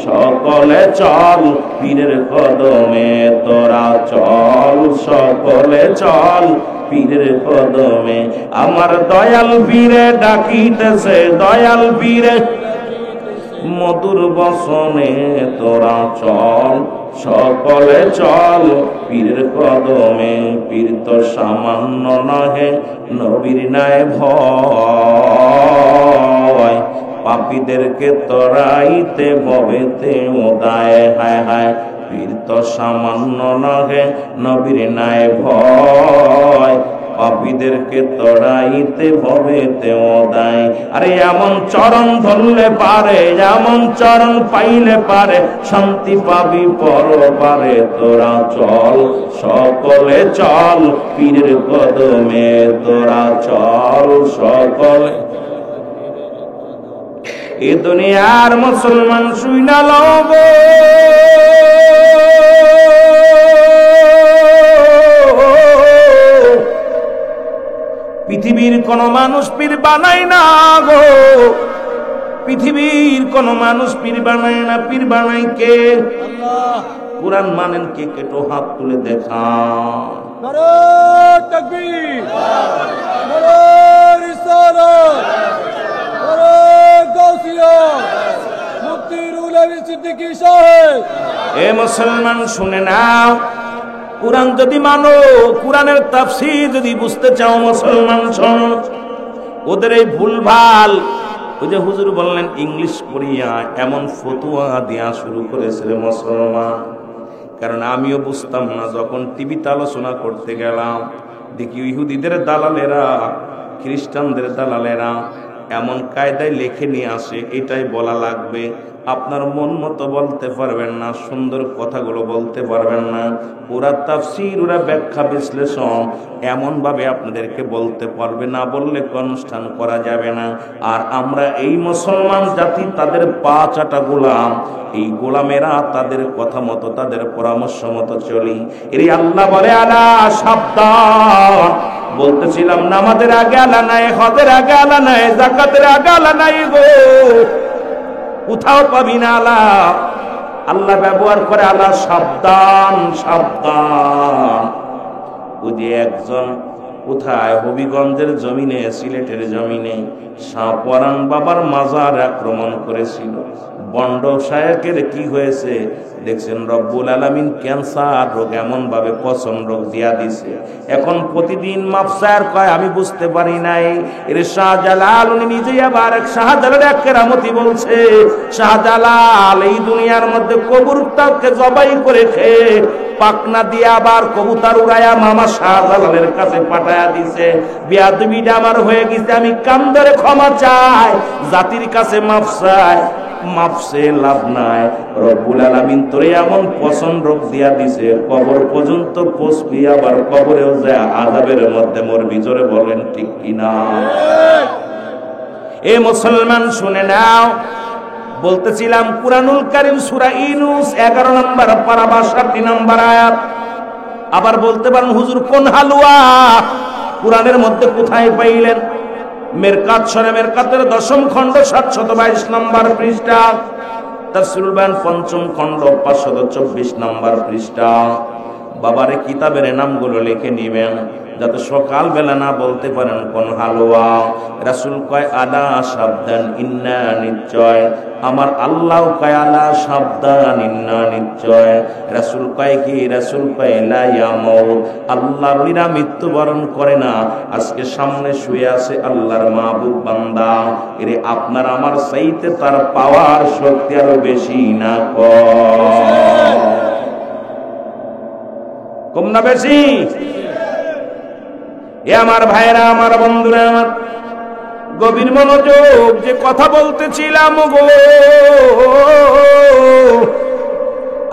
সকলে চল পীরের কদমে, তোরা চল সকলে চল পীরের কদমে। আমার দয়াল পীরে ডাকিতেছে, দয়াল পীরে মধুর বসনে। তোরা চল সকলে চল পীরের কদমে। পীর তো সামান্য নহে, নবীর নাই ভয়, পাপীদেরকে তরাইতে ভবেতে ওদায়। হায় হায়, পীর তো সামান্য নহে, নবীর নাই ভয়, পাপীদেরকে তড়াইতে ভবেতে ওদায়। আরে এমন চরণ ধরলে পারে, এমন চরণ পাইলে পারে, শান্তি পাবি পরপারে। তোরা চল সকলে চল পীরের কদমে, তোরা চল সকলে। এ দুনিয়ার মুসলমান শুইনা লব, পৃথিবীর কোন মানুষ পীর বানায় না গো, পৃথিবীর কোন মানুষ পীর বানায় না। পীর বানায় কে? আল্লাহ। কুরআন মানেন কে? কেটো হাত তুলে দেখান। নারে তাকবীর, নারে রিসালাত, নারে গাউসিয়া, মুফতি রুহুল আমিন সিদ্দিকী সাহেব। এ মুসলমান শুনে নাও, কোরআন যদি মানো, কোরআনের তাফসীর যদি বুঝতে চাও মুসলমান শোনো, ওদের এই ভুলভাল, ওই যে হুজুর বললেন ইংলিশ পড়িয়া এমন ফতুয়া দেয়া শুরু করেছে রে মুসলমান। কারণ আমিও বুঝতাম না, যখন টিভিতে আলোচনা করতে গেলাম দেখি ইহুদিদের দালালেরা, খ্রিস্টানদের দালালেরা এমন কায়দায় লেখে নিয়ে আসে, এটাই বলা লাগবে, আপনার মন মতো বলতে পারবেন না, সুন্দর কথাগুলো বলতে পারবেন না। ওরা তাফসীর, ওরা ব্যাখ্যা বিশ্লেষণ এমন ভাবে আপনাদেরকে বলতে পারবে, না বললে অনুষ্ঠান করা যাবে না। আর আমরা এই মুসলমান জাতি তাদের পা চাটা গোলাম, এই গোলামেরা তাদের কথা মতো, তাদের পরামর্শ মতো চলি। এর আল্লাহ বলে আলা সাবধান। বলতেছিলাম নামাজের আগে আলা নাই, হজের আগে আলা নাই, যাকাতের আগে আলা নাই গো, কোথাও পাবি না আলা। আল্লাহ ব্যবহার করে আলা সাবধান সাবধান। ওই যে একজন কোথায় হবিগঞ্জের জমিনে, সিলেটের জমিনে শাহপরান বাবার মাজার আক্রমণ করেছিল। বন্ড শায়কের কি হয়েছে দেখছেন, রব্বুল আলামিন ক্যান্সার রোগ এমন ভাবে পচন রোগ দিয়া দিছে, এখন প্রতিদিন মাফসার কয় আমি বুঝতে পারি নাই। এর শাহজালাল উনি নিজেই আবার এক শাহজালাল এক কেরামতি বলছে, শাহজালাল এই দুনিয়ার মধ্যে কবুতরকে জবাই করে খেয়ে পাকনা দিয়ে আবার কবুতর উড়াইয়া মামা শাহজালালের কাছে পাঠায়া দিছে। বিয়াদবিটা আমার হয়ে গেছে, আমি কান ধরে ক্ষমা চাই, জাতির কাছে মাফ চাই, মাফসে লাভ নাই। রব্বুল আলামিন তোরে এমন পছন রোগ দিয়া দিছে, কবর পর্যন্ত পৌঁছবি, আবার কবরেও যায় আযাবের মধ্যে মরবি। জোরে বলেন ঠিক কিনা? এ মুসলমান শুনে নাও, বলতেছিলাম কুরআনুল কারীম সূরা ইউনূস 11 নম্বর পারা 62 নম্বর আয়াত। আবার বলতে পারেন হুজুর কোন হালুয়া কুরআনের মধ্যে কোথায় পাইলেন? মেরকাত সূরা মেরকাতের 10ম খণ্ড 722 নম্বর পৃষ্ঠা, তাফসীরুল বায়ান 5ম খণ্ড 524 নম্বর পৃষ্ঠা। বাবারে কিতাবের নামগুলো লিখে নিবেন, যাতে সকাল বেলা না বলতে পারেন কোন হালুয়া। রাসূল কয় আলা সাবধান, ইন্না নিশ্চয়, আমার আল্লাহ কয় আলা সাবধান, ইন্না নিশ্চয়। রাসূল কয় কি? রাসূল কয় লা ইয়ামুত, আল্লাহর ওলিরা মৃত্যুবরণ করে না। আজকে সামনে শুয়ে আছে আল্লাহর মাহবুব বান্দা, এরে আপনার আমার চাইতে তার পাওয়ার শক্তি আরো বেশি না কম না বেশি? এ আমার ভাইরা, আমার বন্ধুরা, আমার গভীর মনোযোগ, যে কথা বলতেছিলাম গো,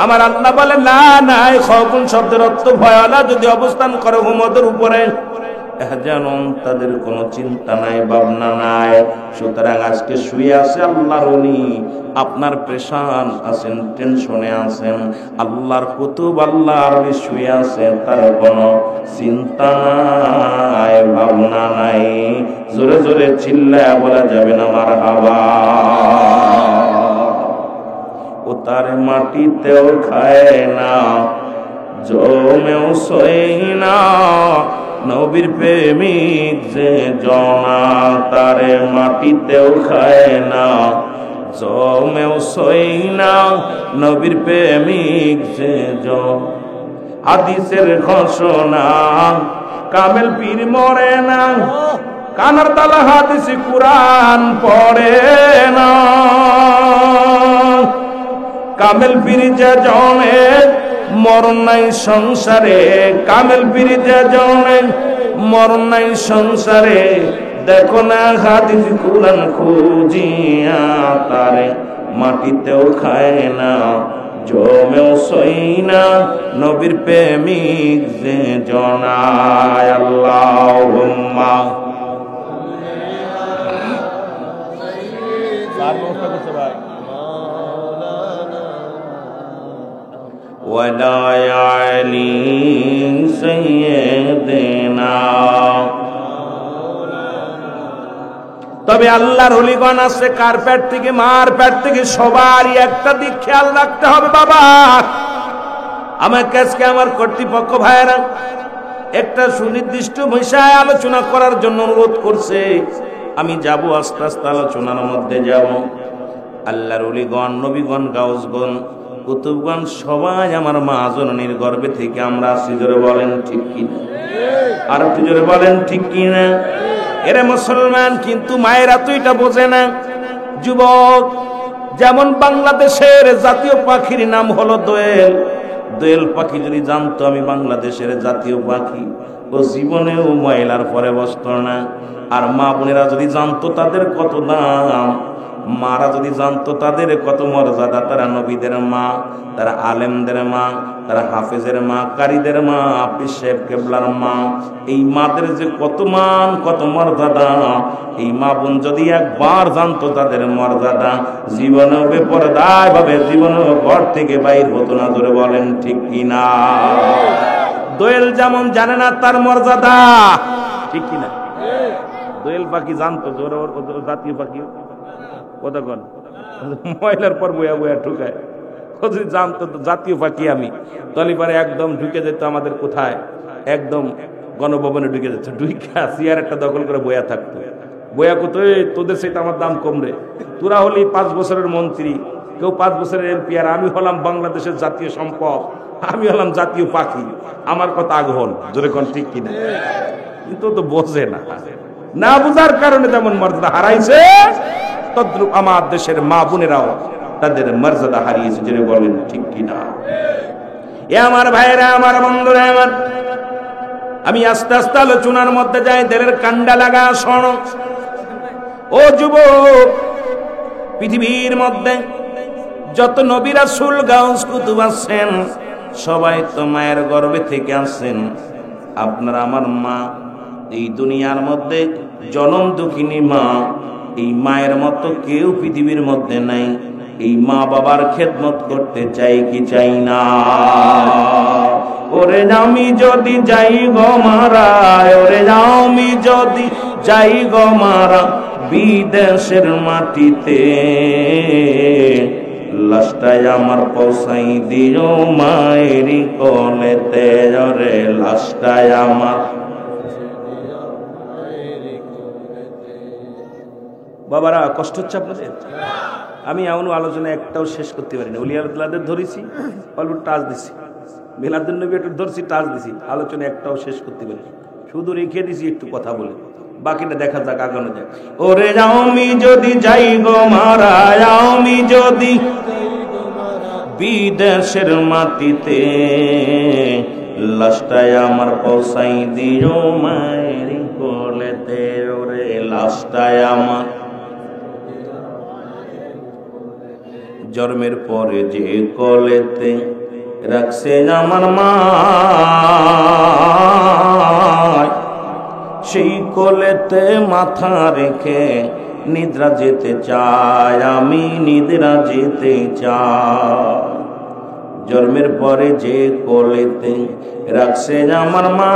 আমার আল্লাহ বলে না নাই খাউফুন শব্দের অর্থ ভয়ালা যদি অবস্থান করে হুমদের উপরে, জানুন তাদের কোনো চিন্তা নাই, ভাবনা নাই। সুতরাং আজকে শুয়ে আছে আল্লাহর ওলি, আপনার পেশান আছেন, টেনশনে আছেন, আল্লাহর কুতুব আল্লাহর ওলি শুয়ে আছে, তার কোনো চিন্তা নাই, ভাবনা নাই। জোরে জোরে চিল্লায়া বলা যাবে না মারহাবা। ও তার মাটিতেও খায় না, জমেও সই না, নবীর প্রেমিক যে জনা, তারে মাটিতেও খায় না, জমেও সই না, নবীর প্রেমিক যে জন। হাদিসের ঘোষণা কামেল পীর মরে না, কানার তালা হাদিস কুরআন পড়ে না। কামেল পীর যে জনে মরণ নাই সংসারে, কামেল পীর যে জনে মরণ নাই সংসারে, দেখো না হাদিস কুরআন খুঁজিয়া, তারে মাটিতেও খায় না, জমেও সই না, নবীর প্রেমিক যে জনায়। আল্লাহুম্মা ওয়ালা আলী সাইয়্যিদিনা। তবে আল্লাহর ওলিগণ আছে, কার পেট থেকে, মার পেট থেকে, সবারই একটা দিক খেয়াল রাখতে হবে। বাবা আমার কাছে আমার কর্তৃপক্ষ ভাইয়েরা একটা সুনির্দিষ্ট বিষয়ে আলোচনা করার জন্য অনুরোধ করছে, আমি যাব, আস্তে আস্তে আলোচনার মধ্যে যাব। আল্লাহর ওলিগণ, নবীগণ, গাউসগণ, কুতুবগণ সবাই আমার মা জননীর গর্ভে থেকে আমরা আসি। জোরে বলেন ঠিক কিনা? আর একটু জোরে বলেন ঠিক কিনা? এরে মুসলমান, কিন্তু মায়েরা তো এটা বোঝে না। যুবক, যেমন বাংলাদেশের জাতীয় পাখির নাম হলো দোয়েল, দোয়েল পাখি যদি জানতো আমি বাংলাদেশের জাতীয় পাখি, ও জীবনেও ময়লার পরে বসতো না। আর মা বোনেরা যদি জানতো তাদের কত দাম, মারা যদি জানতো তাদের কত মর্যাদা, তারা নবীদের মা, তারা আলেমদের মা, তারা হাফেজের মা, কারীদের মা, পীর সাহেব কেবলার মা, এই মাদের যে কত মান কত মর্যাদা, এই মা বোন যদি একবার জানতো তাদের মর্যাদা, জীবনে বেপরদায় ভাবে জীবনে ঘর থেকে বাইর হতো না। ধরে বলেন ঠিক কিনা? দোয়েল যেমন জানে না তার মর্যাদা, ঠিক কিনা? দোয়েল পাখি জানতো জোরে, জাতীয় পাখি কতক্ষণ ময়লার পর বয়া বয়া ঢুকায়। যদি জানতো জাতীয় পাখি আমি, তলিপারে একদম ঢুকে যেত আমাদের কোথায়, একদম গণভবনে ঢুকে যেত, ঢুকে চেয়ার একটা দখল করে বয়া থাকতো। বয়া কত, তোদের সাথে আমার দাম কম রে, তোরা হলি 5 বছরের মন্ত্রী, কেউ 5 বছরের এমপি, আর আমি হলাম বাংলাদেশের জাতীয় সম্পদ, আমি হলাম জাতীয় পাখি, আমার কথা আগহন। জোরে কোন ঠিক কিনা? কিন্তু তো বোঝে না, না বুঝার কারণে যেমন মর্যাদা হারাইছে, তদ্রুপ আমার দেশের মা বোনেরাও তাদের মর্যাদা হারিয়েছে। জোরে বলেন ঠিক কিনা? এ আমার ভাইরা, আমার বন্ধুরা, আমার আমি আস্তে আস্তে আলোচনার মধ্যে যাই, দেলের কান্ডা লাগা শোনো। ও যুবক, পৃথিবীর মধ্যে যত নবী রাসূল গাউস কুতুব আছেন, সবাই তো মায়ের গর্ভে থেকে আসেন। আপনার আমার মা এই দুনিয়ার মধ্যে জনম দুঃখিনী মা, এই মায়ের মতো কেউ পৃথিবীর মধ্যে নাই। এই মা বাবার খেদমত করতে চাই কি চাই না? ওরে আমি যদি যাই গো মারা, ওরে আমি যদি যাই গো মারা বিদেশের মাটিতে, লাশটাই আমার পৌঁছাই দিও মায়েরই কোলেতে, ওরে লাশটাই আমার। বাবারা, কষ্ট হচ্ছে আপনাদের? আমি এমন আলোচনা একটাও শেষ করতে পারিনি। ওলিয়াদের ধরেছি, অল্প টাচ দিছি, মিলাদুন নবী একটু ধরছি, টাচ দিছি, আলোচনা একটাও শেষ করতে পারিনি, শুধু রেখে দিছি একটু কথা বলে, বাকিটা দেখা যাক, আগানো যাক। ওরে আমি যদি যাই গো মারা, আমি যদি বিদেশের মাটিতে, লাশটাই আমার পৌঁছাই দিও মায়ের কোলেতে, ওরে লাশটাই আমার। জন্মের পরে যে কোলেতে রাখছে আমার মা, সেই কোলেতে মাথা রেখে নিদ্রা যেতে চাই, আমি নিদ্রা যেতে চাই। জন্মের পরে যে কোলেতে রাখছে আমার মা,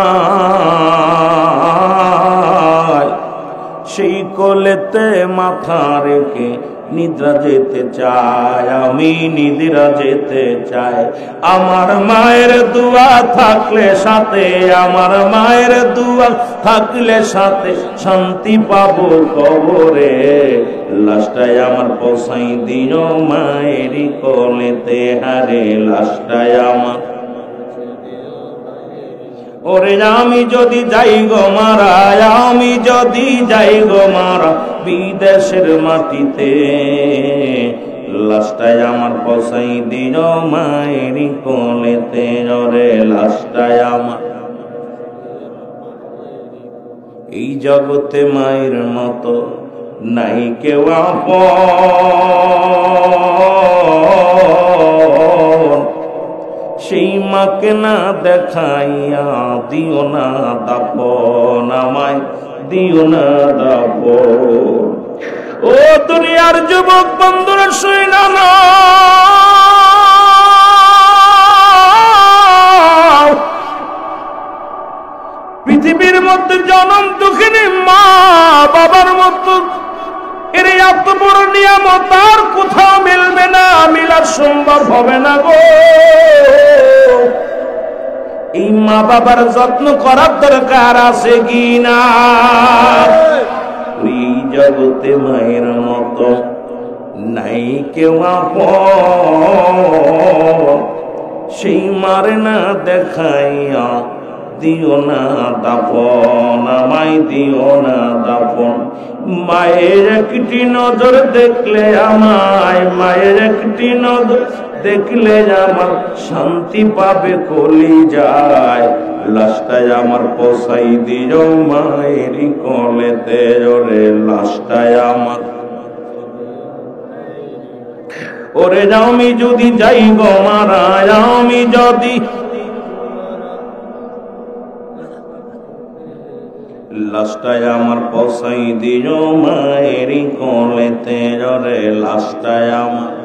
সেই কোলেতে মাথা রেখে নিদ্রা যেতে চাই, আমি নিদ্রা যেতে চাই। আমার মায়ের দোয়া থাকলে সাথে, আমার মায়ের দোয়া থাকলে সাথে, শান্তি পাবো কবরে, লাশটাই আমার পৌঁছাই দিও মায়েরই কোলেতে, হারে লাশটাই আমার। ওরে আমি যদি যাই গো মারা, আমি যদি যাই গো মারা বিদেশের মাটিতে, লাশটাই আমার পৌঁছাই দিও মায়েরই কোলেতে, ওরে লাশটাই আমার। এই জগতে মায়ের মতো নাই কেউ আপন, সেই মাকে না দেখাইয়া দিও না দাপন, আমায় দিও না দাপন। ও দুনিয়ার যুবক বন্ধুরা, শুইনা না, পৃথিবীর মধ্যে জনম দুঃখিনী মা বাবার মতো এর এত বড় নিয়ামত আর কোথাও মিলবে না, মিলার সম্ভব হবে না গো। এই মা বাবার যত্ন করার দরকার আছে কি না? এই জগতে মায়ের মতো নাই কেউ আপন, সেই মারে না দেখাইয়া দিও না দাফন, আমায় দিও না দাফন। মায়ের একটি নজর দেখলে আমায়, মায়ের একটি নজর দেখলে আমার শান্তি পাবে কলিজায়। লাশটায় আমার পোষাই দিও মায়েরই কোলেতে, ওরে লাশটায় আমার। ওরে আমি যদি যাই গো মারা, আমি যদি লাশটায় আমার পোষাই দিও মায়েরই কোলেতে, ওরে লাশটায় আমার।